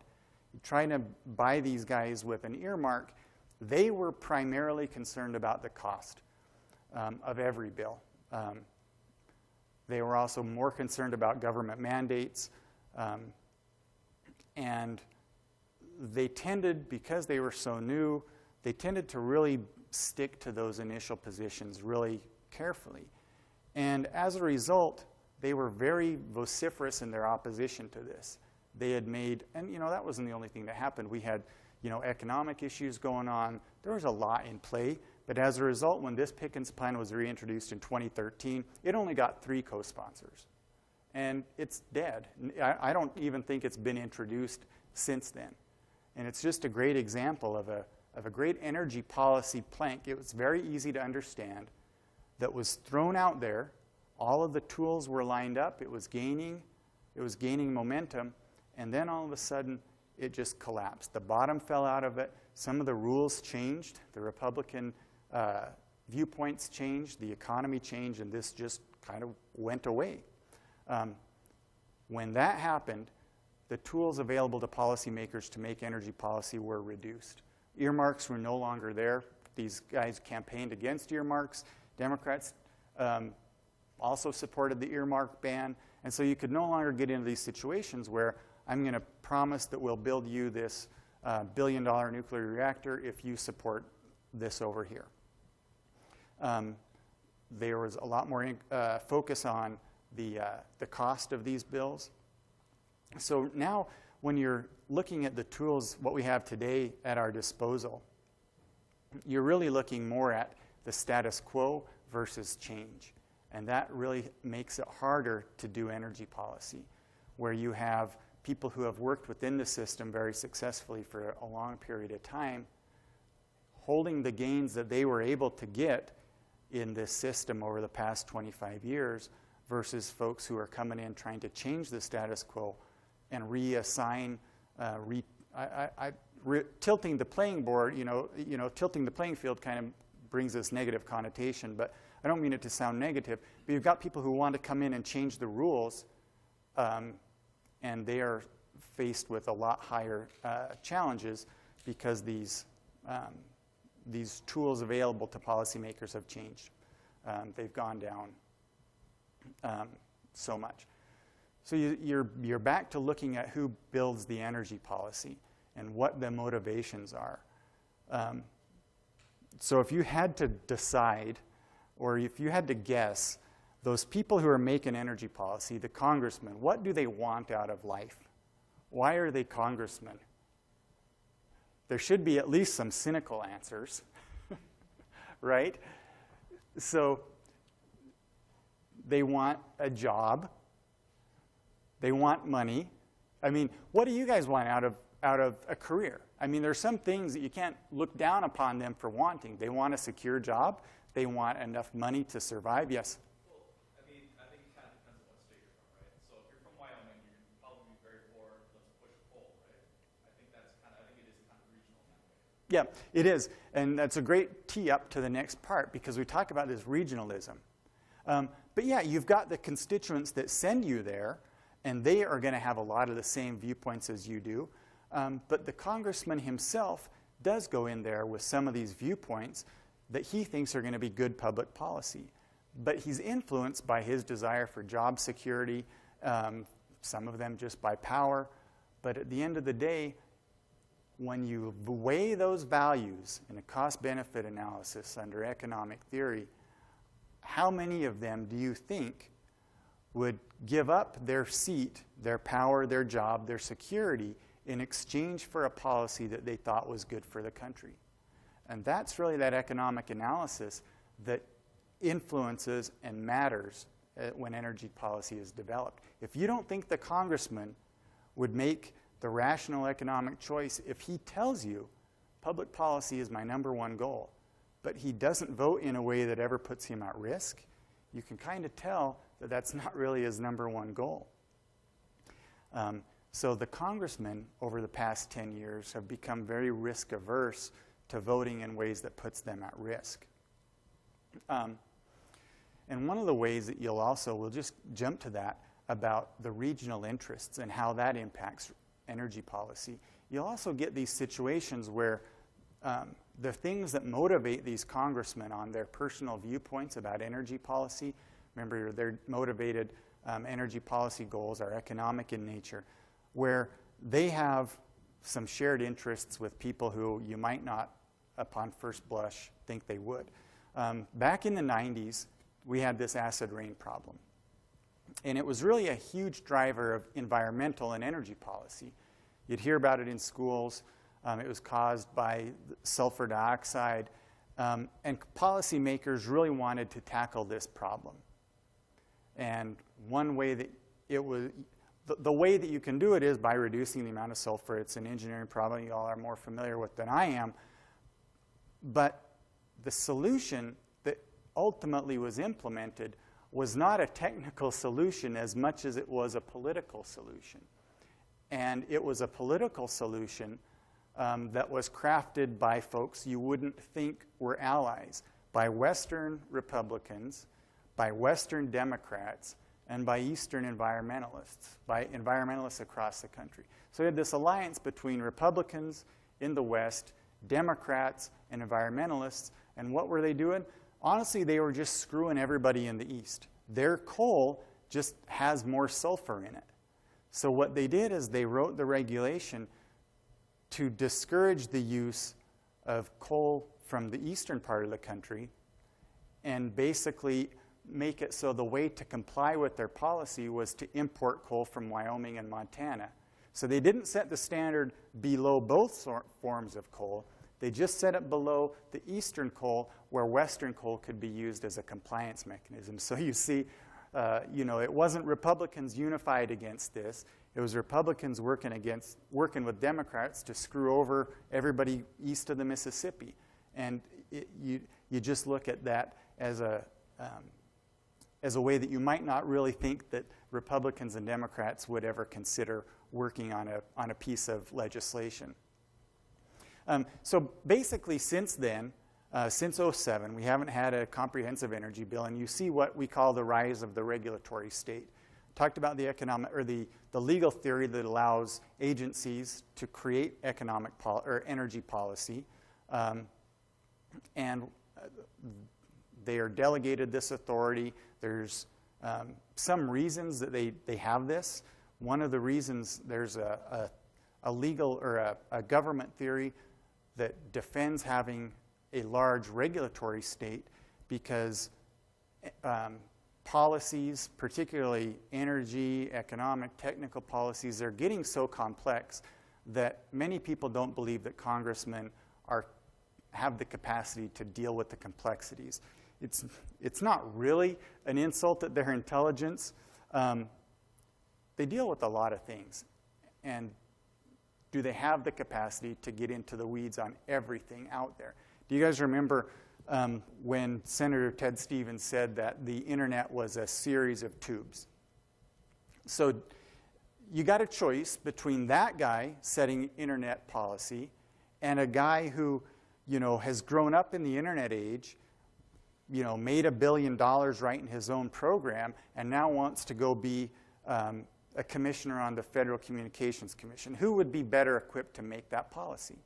Trying to buy these guys with an earmark, they were primarily concerned about the cost of every bill. They were also more concerned about government mandates, and they tended, because they were so new, they tended to really stick to those initial positions really carefully. And as a result, they were very vociferous in their opposition to this. They had made, and that wasn't the only thing that happened. We had, economic issues going on. There was a lot in play. But as a result, when this Pickens plan was reintroduced in 2013, it only got 3 co-sponsors. And it's dead. I don't even think it's been introduced since then. And it's just a great example of a great energy policy plank. It was very easy to understand, that was thrown out there. All of the tools were lined up. It was gaining momentum. And then all of a sudden, it just collapsed. The bottom fell out of it. Some of the rules changed. The Republican viewpoints changed. The economy changed. And this just kind of went away. When that happened, the tools available to policymakers to make energy policy were reduced. Earmarks were no longer there. These guys campaigned against earmarks. Democrats also supported the earmark ban. And so you could no longer get into these situations where I'm going to promise that we'll build you this billion-dollar nuclear reactor if you support this over here. There was a lot more focus on the cost of these bills. So now when you're looking at the tools, what we have today at our disposal, you're really looking more at the status quo versus change. And that really makes it harder to do energy policy, where you have people who have worked within the system very successfully for a long period of time, holding the gains that they were able to get in this system over the past 25 years versus folks who are coming in trying to change the status quo and reassign, tilting the playing board, tilting the playing field kind of brings this negative connotation, but I don't mean it to sound negative, but you've got people who want to come in and change the rules, and they are faced with a lot higher challenges because these tools available to policymakers have changed. They've gone down so much. So you're back to looking at who builds the energy policy and what the motivations are. So if you had to decide, or if you had to guess, those people who are making energy policy, the congressmen, what do they want out of life? Why are they congressmen? There should be at least some cynical answers, right? So they want a job. They want money. I mean, what do you guys want out of a career? I mean, there's some things that you can't look down upon them for wanting. They want a secure job. They want enough money to survive. Yes? Well, I think it kind of depends on what state you're from, right? So if you're from Wyoming, you're probably very poor. Let's push pull, right? I think it is kind of regional in that way. Yeah, it is. And that's a great tee up to the next part because we talk about this regionalism. But yeah, you've got the constituents that send you there, and they are going to have a lot of the same viewpoints as you do. But the congressman himself does go in there with some of these viewpoints that he thinks are going to be good public policy. But he's influenced by his desire for job security, some of them just by power. But at the end of the day, when you weigh those values in a cost-benefit analysis under economic theory, how many of them do you think would give up their seat, their power, their job, their security in exchange for a policy that they thought was good for the country? And that's really that economic analysis that influences and matters when energy policy is developed. If you don't think the congressman would make the rational economic choice if he tells you public policy is my #1 goal, but he doesn't vote in a way that ever puts him at risk, you can kind of tell that that's not really his #1 goal. So the congressmen over the past 10 years have become very risk averse to voting in ways that puts them at risk. And one of the ways that we'll just jump to that about the regional interests and how that impacts energy policy. You'll also get these situations where the things that motivate these congressmen on their personal viewpoints about energy policy, remember their motivated energy policy goals are economic in nature, where they have some shared interests with people who you might not, upon first blush, think they would. Back in the 90s, we had this acid rain problem. And it was really a huge driver of environmental and energy policy. You'd hear about it in schools. It was caused by sulfur dioxide. And policymakers really wanted to tackle this problem. And one way that it was, the way that you can do it is by reducing the amount of sulfur. It's an engineering problem you all are more familiar with than I am. But the solution that ultimately was implemented was not a technical solution as much as it was a political solution. And it was a political solution that was crafted by folks you wouldn't think were allies, by Western Republicans, by Western Democrats, and by Eastern environmentalists, by environmentalists across the country. So we had this alliance between Republicans in the West, Democrats, and environmentalists. And what were they doing? Honestly, they were just screwing everybody in the East. Their coal just has more sulfur in it. So what they did is they wrote the regulation to discourage the use of coal from the eastern part of the country and basically make it so the way to comply with their policy was to import coal from Wyoming and Montana. So they didn't set the standard below both forms of coal. They just set it below the eastern coal where western coal could be used as a compliance mechanism. So you see, it wasn't Republicans unified against this. It was Republicans working with Democrats to screw over everybody east of the Mississippi. And you just look at that as a way that you might not really think that Republicans and Democrats would ever consider working on a piece of legislation. So basically since then, since 2007, we haven't had a comprehensive energy bill, and you see what we call the rise of the regulatory state. Talked about the economic or the legal theory that allows agencies to create energy policy, and they are delegated this authority. There's some reasons that they have this. One of the reasons there's a legal or a government theory that defends having a large regulatory state because policies, particularly energy, economic, technical policies, are getting so complex that many people don't believe that congressmen have the capacity to deal with the complexities. It's not really an insult at their intelligence. They deal with a lot of things. And do they have the capacity to get into the weeds on everything out there? Do you guys remember when Senator Ted Stevens said that the internet was a series of tubes? So you got a choice between that guy setting internet policy and a guy who, has grown up in the internet age, made $1 billion writing his own program, and now wants to go be a commissioner on the Federal Communications Commission. Who would be better equipped to make that policy?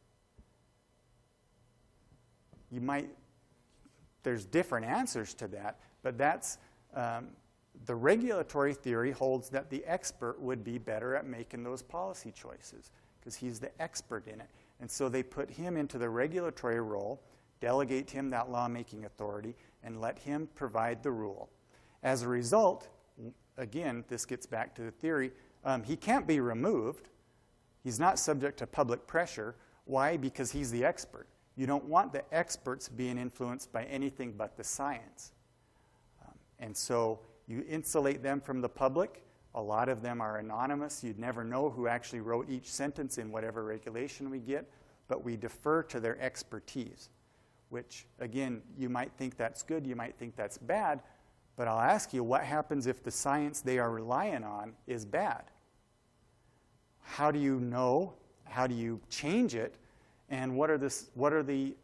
There's different answers to that, but that's, the regulatory theory holds that the expert would be better at making those policy choices because he's the expert in it. And so they put him into the regulatory role, delegate him that lawmaking authority, and let him provide the rule. As a result, again, this gets back to the theory, he can't be removed. He's not subject to public pressure. Why? Because he's the expert. You don't want the experts being influenced by anything but the science. And so you insulate them from the public. A lot of them are anonymous. You'd never know who actually wrote each sentence in whatever regulation we get, but we defer to their expertise, which, again, you might think that's good, you might think that's bad, but I'll ask you, what happens if the science they are relying on is bad? How do you know? How do you change it? And what are the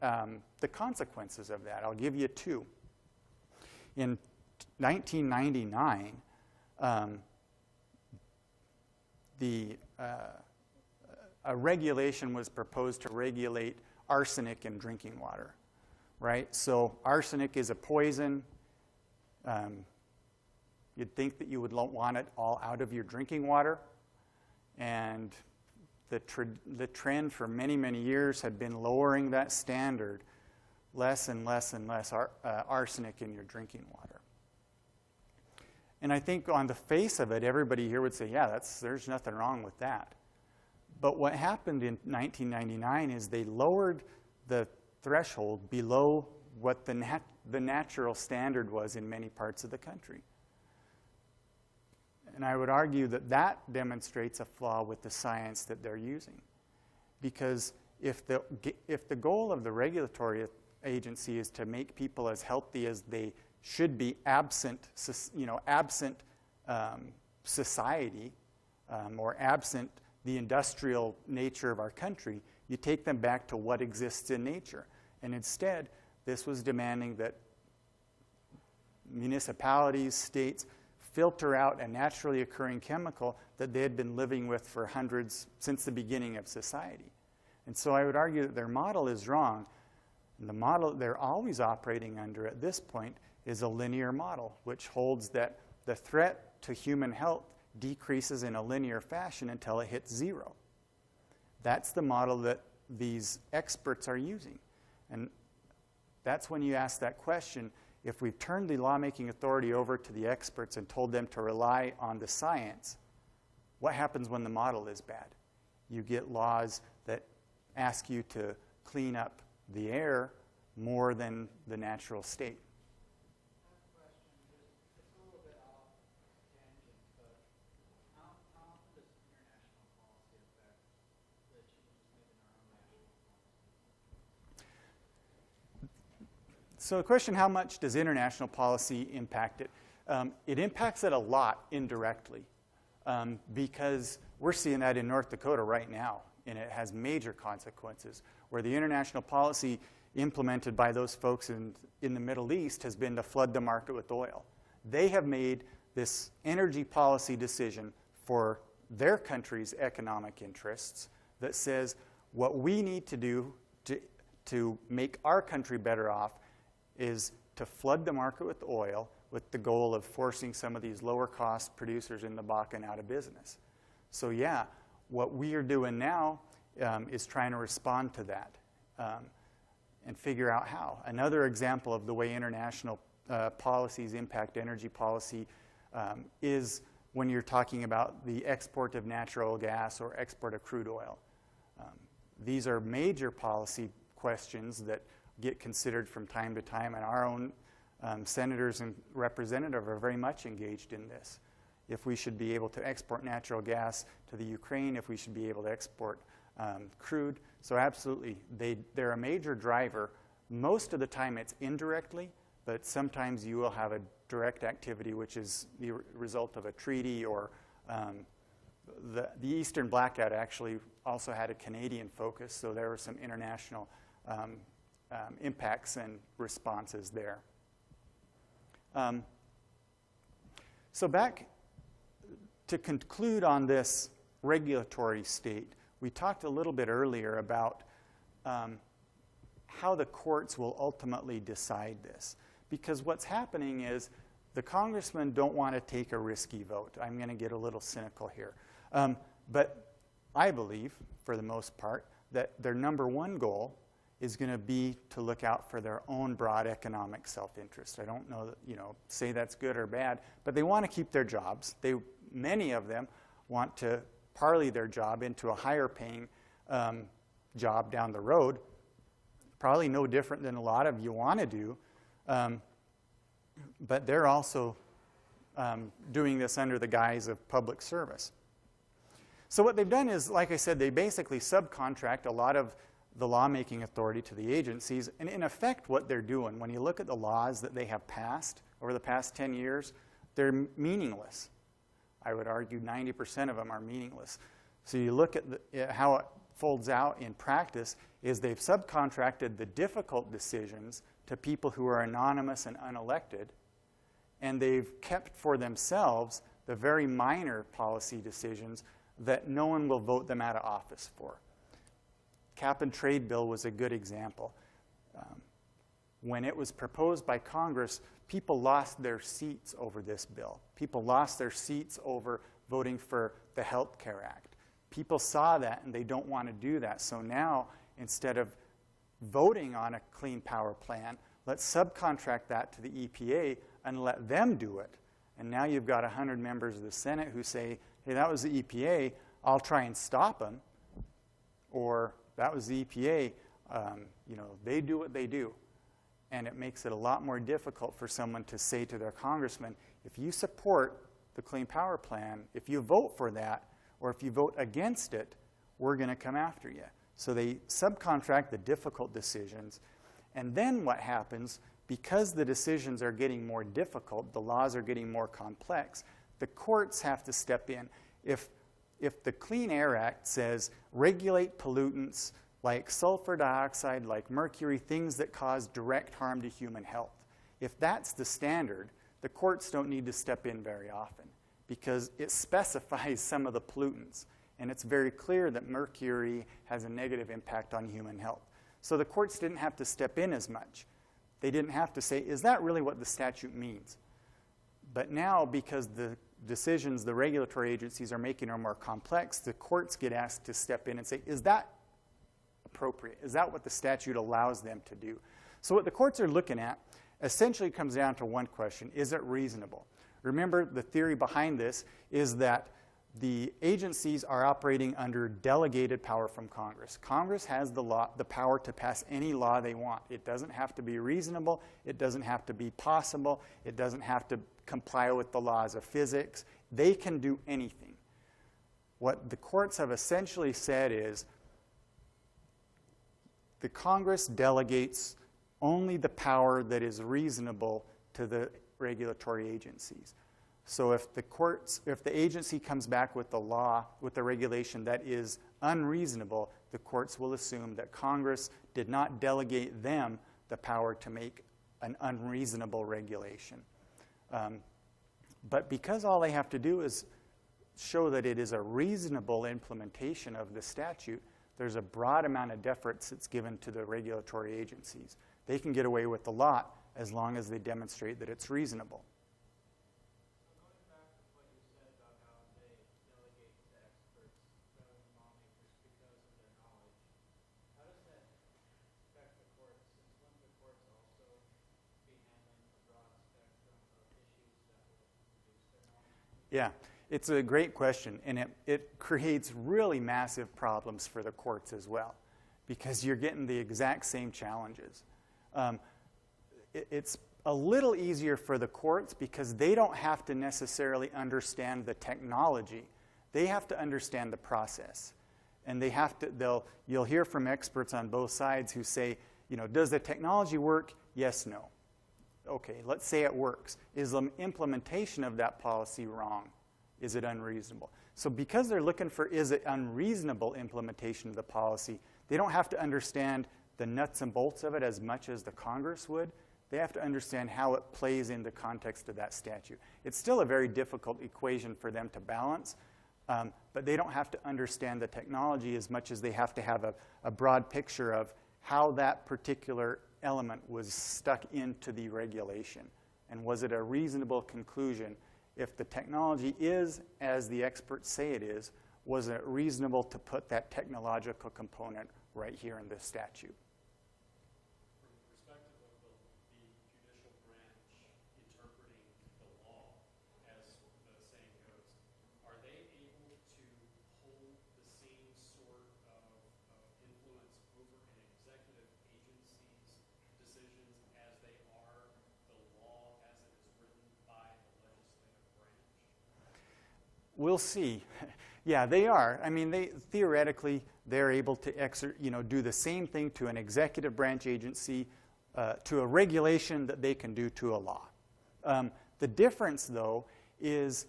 consequences of that? I'll give you two. In 1999, a regulation was proposed to regulate arsenic in drinking water, right? So arsenic is a poison. You'd think that you would want it all out of your drinking water. And the trend for many, many years had been lowering that standard, less and less and less arsenic in your drinking water. And I think on the face of it, everybody here would say, yeah, there's nothing wrong with that. But what happened in 1999 is they lowered the threshold below what the natural standard was in many parts of the country. And I would argue that that demonstrates a flaw with the science that they're using. Because if the goal of the regulatory agency is to make people as healthy as they should be absent society or absent the industrial nature of our country, you take them back to what exists in nature. And instead, this was demanding that municipalities, states, filter out a naturally occurring chemical that they had been living with for since the beginning of society. And so I would argue that their model is wrong. And the model they're always operating under at this point is a linear model, which holds that the threat to human health decreases in a linear fashion until it hits zero. That's the model that these experts are using. And that's when you ask that question, if we've turned the lawmaking authority over to the experts and told them to rely on the science, what happens when the model is bad? You get laws that ask you to clean up the air more than the natural state. I have a question. It's a little bit off tangent, but how often does international policy affect the changes made in our own national policy? So the question, how much does international policy impact it? It impacts it a lot indirectly because we're seeing that in North Dakota right now, and it has major consequences, where the international policy implemented by those folks in the Middle East has been to flood the market with oil. They have made this energy policy decision for their country's economic interests that says what we need to do to make our country better off is to flood the market with oil with the goal of forcing some of these lower cost producers in the Bakken out of business. So yeah, what we are doing now is trying to respond to that and figure out how. Another example of the way international policies impact energy policy is when you're talking about the export of natural gas or export of crude oil. These are major policy questions that get considered from time to time, and our own senators and representatives are very much engaged in this. If we should be able to export natural gas to the Ukraine, if we should be able to export crude. So absolutely, they're a major driver. Most of the time it's indirectly, but sometimes you will have a direct activity which is the result of a treaty, or the Eastern Blackout actually also had a Canadian focus, so there were some international impacts and responses there. So back to conclude on this regulatory state, we talked a little bit earlier about how the courts will ultimately decide this. Because what's happening is the congressmen don't want to take a risky vote. I'm going to get a little cynical here. But I believe, for the most part, that their number one goal is going to be to look out for their own broad economic self-interest. I don't know that, say that's good or bad, but they want to keep their jobs. Many of them want to parlay their job into a higher paying job down the road. Probably no different than a lot of you want to do, but they're also doing this under the guise of public service. So what they've done is, like I said, they basically subcontract a lot of the lawmaking authority to the agencies. And in effect, what they're doing, when you look at the laws that they have passed over the past 10 years, they're meaningless. I would argue 90% of them are meaningless. So you look at how it folds out in practice is they've subcontracted the difficult decisions to people who are anonymous and unelected, and they've kept for themselves the very minor policy decisions that no one will vote them out of office for. Cap and trade bill was a good example. When it was proposed by Congress, people lost their seats over this bill. People lost their seats over voting for the Health Care Act. People saw that and they don't want to do that. So now, instead of voting on a clean power plan, let's subcontract that to the EPA and let them do it. And now you've got 100 members of the Senate who say, hey, that was the EPA, I'll try and stop them. Or that was the EPA, they do what they do. And it makes it a lot more difficult for someone to say to their congressman, if you support the Clean Power Plan, if you vote for that, or if you vote against it, we're going to come after you. So they subcontract the difficult decisions. And then what happens, because the decisions are getting more difficult, the laws are getting more complex, the courts have to step in. If the Clean Air Act says regulate pollutants like sulfur dioxide, like mercury, things that cause direct harm to human health, if that's the standard, the courts don't need to step in very often because it specifies some of the pollutants. And it's very clear that mercury has a negative impact on human health. So the courts didn't have to step in as much. They didn't have to say, is that really what the statute means? But now, because the decisions the regulatory agencies are making are more complex, the courts get asked to step in and say, is that appropriate? Is that what the statute allows them to do? So what the courts are looking at essentially comes down to one question: is it reasonable? Remember, the theory behind this is that the agencies are operating under delegated power from Congress. Congress has the power to pass any law they want. It doesn't have to be reasonable. It doesn't have to be possible. It doesn't have to comply with the laws of physics. They can do anything. What the courts have essentially said is the Congress delegates only the power that is reasonable to the regulatory agencies. So if the agency comes back with the law, with the regulation that is unreasonable, the courts will assume that Congress did not delegate them the power to make an unreasonable regulation. But because all they have to do is show that it is a reasonable implementation of the statute, there's a broad amount of deference that's given to the regulatory agencies. They can get away with a lot as long as they demonstrate that it's reasonable. Yeah, it's a great question, and it creates really massive problems for the courts as well, because you're getting the exact same challenges. It's a little easier for the courts because they don't have to necessarily understand the technology. They have to understand the process. And they have to, you'll hear from experts on both sides who say, does the technology work? Yes, no. Okay, let's say it works. Is the implementation of that policy wrong? Is it unreasonable? So because they're looking for is it unreasonable implementation of the policy, they don't have to understand the nuts and bolts of it as much as the Congress would. They have to understand how it plays in the context of that statute. It's still a very difficult equation for them to balance, but they don't have to understand the technology as much as they have to have a broad picture of how that particular element was stuck into the regulation. And was it a reasonable conclusion? If the technology is as the experts say it is, was it reasonable to put that technological component right here in this statute? From the perspective of the judicial branch interpreting the law, as the saying goes, are they able to hold the same sort of influence over an executive agency's decisions as they are the law as it is written by the legislative branch? We'll see. Yeah, they are. I mean, theoretically, they're able to do the same thing to an executive branch agency, to a regulation that they can do to a law. The difference, though, is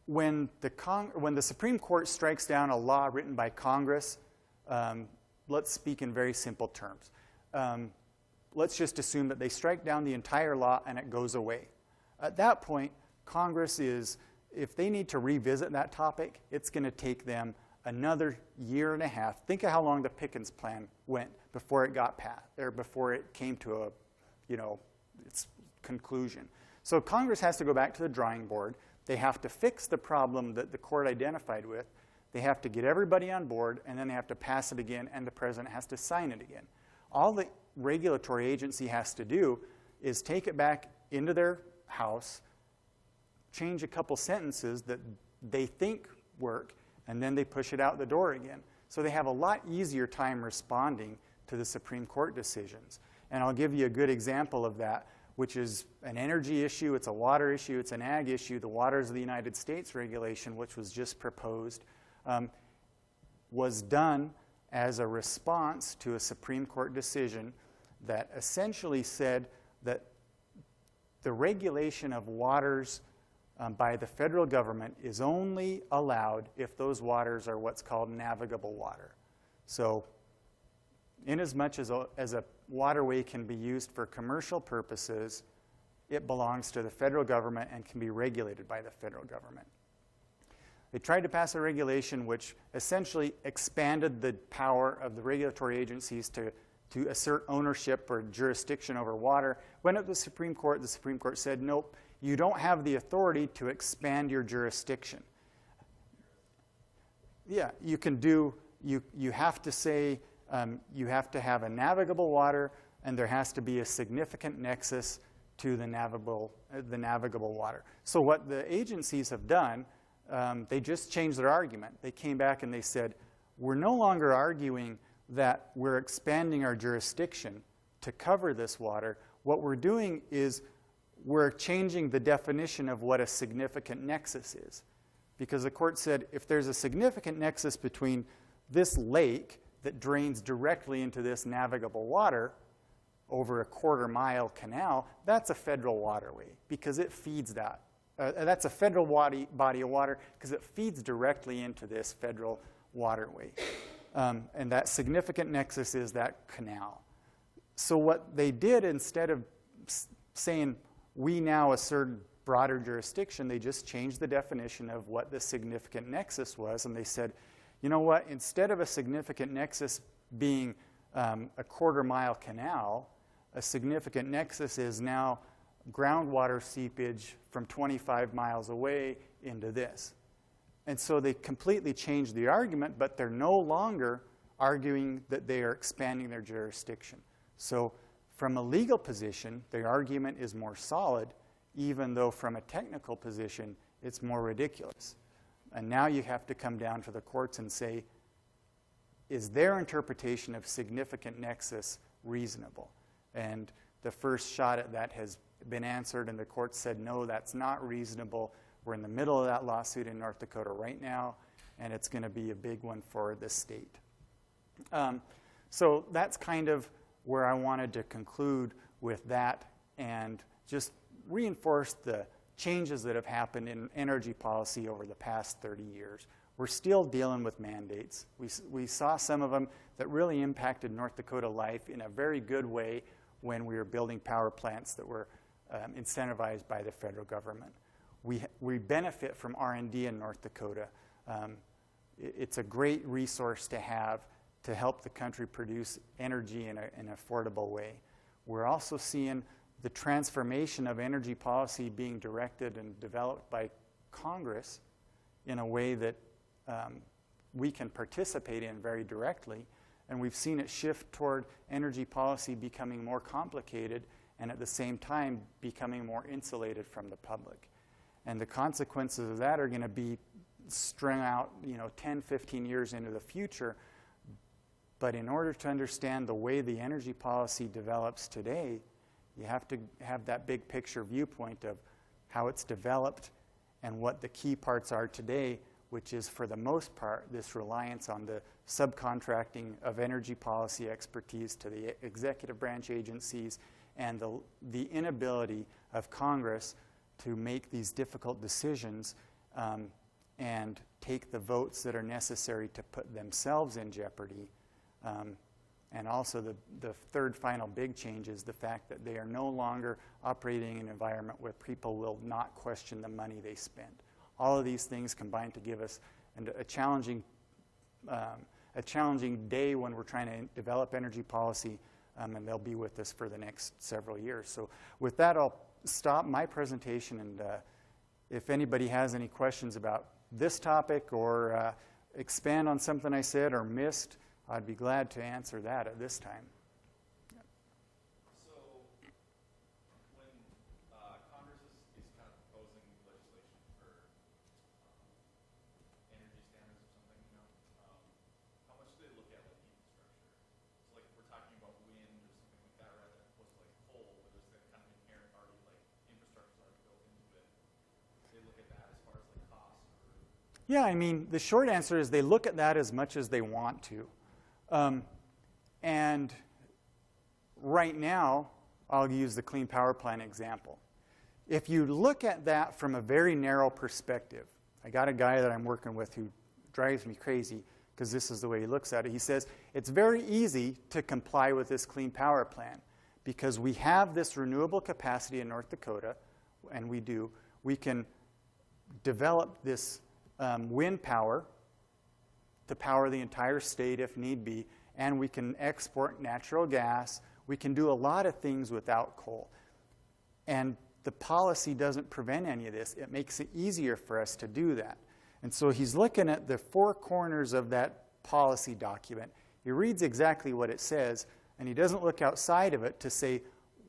when the Supreme Court strikes down a law written by Congress, let's speak in very simple terms. Let's just assume that they strike down the entire law and it goes away. At that point, Congress if they need to revisit that topic, it's going to take them another year and a half. Think of how long the Pickens plan went before it got passed, or before it came to its conclusion. So Congress has to go back to the drawing board. They have to fix the problem that the court identified with. They have to get everybody on board, and then they have to pass it again, and the president has to sign it again. All the regulatory agency has to do is take it back into their house, change a couple sentences that they think work, and then they push it out the door again. So they have a lot easier time responding to the Supreme Court decisions. And I'll give you a good example of that, which is an energy issue, it's a water issue, it's an ag issue. The Waters of the United States regulation, which was just proposed, was done as a response to a Supreme Court decision that essentially said that the regulation of waters by the federal government is only allowed if those waters are what's called navigable water. So inasmuch as a waterway can be used for commercial purposes, it belongs to the federal government and can be regulated by the federal government. They tried to pass a regulation which essentially expanded the power of the regulatory agencies to assert ownership or jurisdiction over water. Went up to the Supreme Court said, nope, you don't have the authority to expand your jurisdiction. Yeah, you can do, you have to say, you have to have a navigable water, and there has to be a significant nexus to the navigable water. So what the agencies have done, they just changed their argument. They came back and they said, we're no longer arguing that we're expanding our jurisdiction to cover this water. What we're doing is we're changing the definition of what a significant nexus is. Because the court said if there's a significant nexus between this lake that drains directly into this navigable water over a quarter-mile canal, that's a federal waterway because it feeds that. That's a federal body of water because it feeds directly into this federal waterway. And that significant nexus is that canal. So what they did, instead of saying we now assert broader jurisdiction, they just changed the definition of what the significant nexus was, and they said, you know what, instead of a significant nexus being a quarter-mile canal, a significant nexus is now groundwater seepage from 25 miles away into this. And so they completely changed the argument, but they're no longer arguing that they are expanding their jurisdiction. So from a legal position, their argument is more solid, even though from a technical position, it's more ridiculous. And now you have to come down to the courts and say, is their interpretation of significant nexus reasonable? And the first shot at that has been answered, and the court said, no, that's not reasonable. We're in the middle of that lawsuit in North Dakota right now, and it's going to be a big one for the state. So that's kind of where I wanted to conclude with that and just reinforce the changes that have happened in energy policy over the past 30 years. We're still dealing with mandates. We saw some of them that really impacted North Dakota life in a very good way when we were building power plants that were incentivized by the federal government. We benefit from R&D in North Dakota. It's a great resource to have to help the country produce energy in an affordable way. We're also seeing the transformation of energy policy being directed and developed by Congress in a way that we can participate in very directly. And we've seen it shift toward energy policy becoming more complicated and at the same time becoming more insulated from the public. And the consequences of that are going to be strung out, 10, 15 years into the future. But in order to understand the way the energy policy develops today, you have to have that big picture viewpoint of how it's developed and what the key parts are today, which is, for the most part, this reliance on the subcontracting of energy policy expertise to the executive branch agencies and the inability of Congress to make these difficult decisions and take the votes that are necessary to put themselves in jeopardy. And also the third final big change is the fact that they are no longer operating in an environment where people will not question the money they spend. All of these things combine to give us a challenging day when we're trying to develop energy policy, and they'll be with us for the next several years. So with that, I'll stop my presentation, and if anybody has any questions about this topic or expand on something I said or missed, I'd be glad to answer that at this time. So when Congress is kind of proposing legislation for energy standards or something, how much do they look at like infrastructure? So like if we're talking about wind or something like that, rather than opposed to like coal, where there's that kind of inherent already like infrastructure already built into it, do they look at that as far as like cost? Yeah, I mean, the short answer is they look at that as much as they want to. And right now, I'll use the Clean Power Plan example. If you look at that from a very narrow perspective, I got a guy that I'm working with who drives me crazy because this is the way he looks at it. He says, it's very easy to comply with this Clean Power Plan because we have this renewable capacity in North Dakota, and we do. We can develop this wind power to power the entire state if need be, and we can export natural gas. We can do a lot of things without coal. And the policy doesn't prevent any of this. It makes it easier for us to do that. And so he's looking at the four corners of that policy document. He reads exactly what it says, and he doesn't look outside of it to say,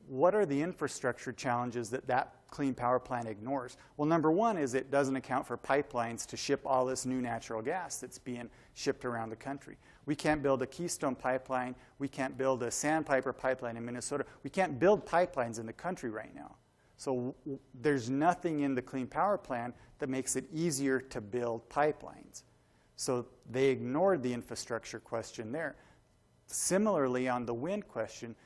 what are the infrastructure challenges that Clean Power Plan ignores? Well, number one is it doesn't account for pipelines to ship all this new natural gas that's being shipped around the country. We can't build a Keystone pipeline. We can't build a Sandpiper pipeline in Minnesota. We can't build pipelines in the country right now. So there's nothing in the Clean Power Plan that makes it easier to build pipelines. So they ignored the infrastructure question there. Similarly, on the wind question,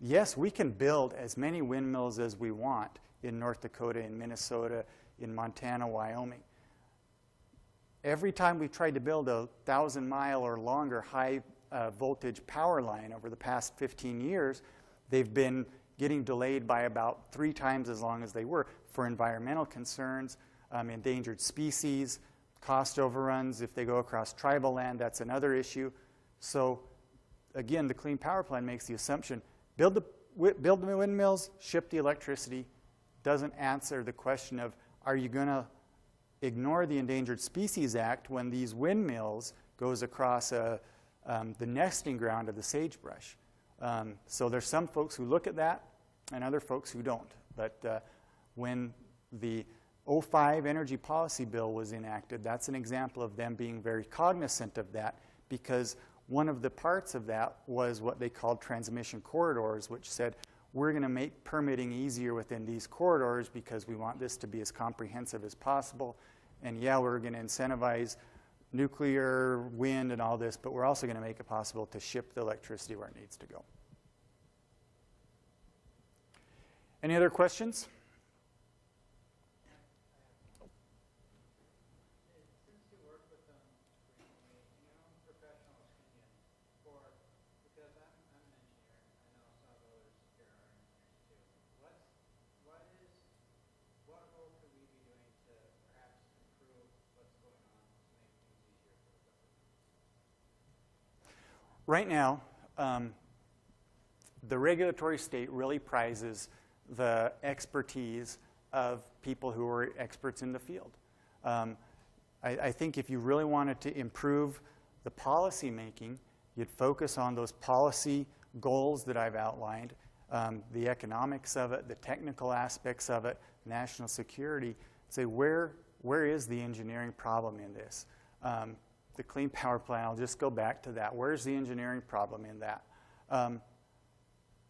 yes, we can build as many windmills as we want in North Dakota, in Minnesota, in Montana, Wyoming. Every time we've tried to build a 1,000-mile or longer high voltage power line over the past 15 years, they've been getting delayed by about 3 times as long as they were for environmental concerns, endangered species, cost overruns. If they go across tribal land, that's another issue. So again, the Clean Power Plan makes the assumption, build the windmills, ship the electricity. Doesn't answer the question of, are you going to ignore the Endangered Species Act when these windmills goes across the nesting ground of the sagebrush? So there's some folks who look at that and other folks who don't. But when the 2005 Energy Policy Bill was enacted, that's an example of them being very cognizant of that, because one of the parts of that was what they called transmission corridors, which said, we're going to make permitting easier within these corridors because we want this to be as comprehensive as possible. And yeah, we're going to incentivize nuclear, wind, and all this, but we're also going to make it possible to ship the electricity where it needs to go. Any other questions? Since you work with them frequently, in your own professional opinion, because I'm an engineer, I know some of others here are engineers too. What role could we be doing to perhaps improve what's going on to make things easier for the government? Right now, the regulatory state really prizes the expertise of people who are experts in the field. I think if you really wanted to improve the policy making, you'd focus on those policy goals that I've outlined, the economics of it, the technical aspects of it, national security. Say, where is the engineering problem in this? The Clean Power Plan, I'll just go back to that. Where's the engineering problem in that?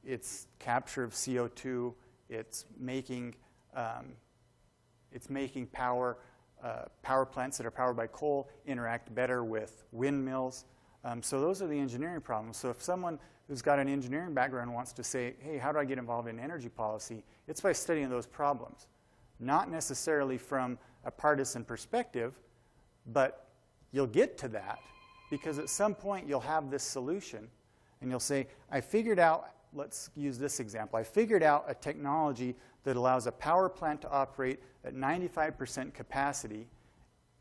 It's capture of CO2. It's making power plants that are powered by coal interact better with windmills. So those are the engineering problems. So if someone who's got an engineering background wants to say, hey, how do I get involved in energy policy? It's by studying those problems. Not necessarily from a partisan perspective, but you'll get to that because at some point you'll have this solution and you'll say, I figured out, let's use this example, I figured out a technology that allows a power plant to operate at 95% capacity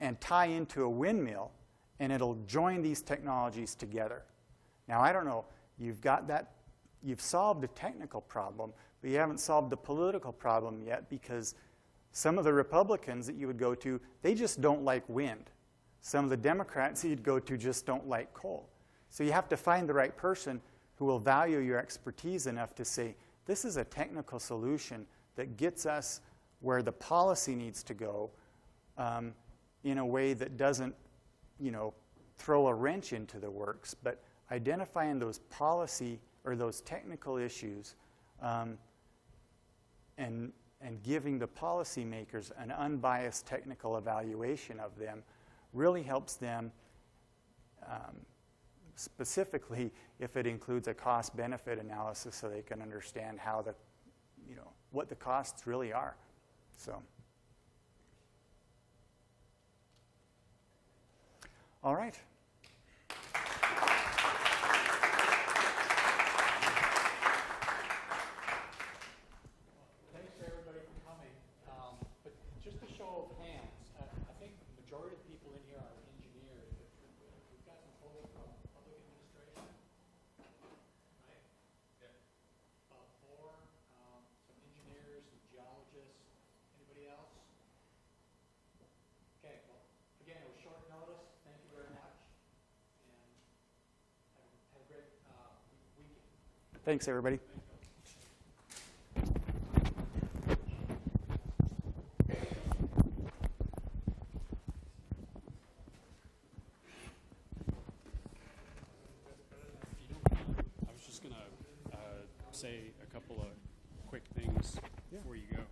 and tie into a windmill, and it'll join these technologies together. Now, I don't know, you've got that, you've solved a technical problem, but you haven't solved the political problem yet because some of the Republicans that you would go to, they just don't like wind. Some of the Democrats you'd go to just don't like coal. So you have to find the right person who will value your expertise enough to say, this is a technical solution that gets us where the policy needs to go in a way that doesn't, throw a wrench into the works, but identifying those policy or those technical issues and giving the policymakers an unbiased technical evaluation of them really helps them, specifically if it includes a cost-benefit analysis so they can understand how what the costs really are. So, all right. Thanks to everybody for coming. But just a show of hands, I think the majority of people in here are engineers. We've got some folks from public administration, right? Yeah. About four, some engineers, some geologists. Anybody else? Okay, well, again, it was short notice. Thank you very much. And have a great weekend. Thanks, everybody. I was just going to say a couple of quick things before you go.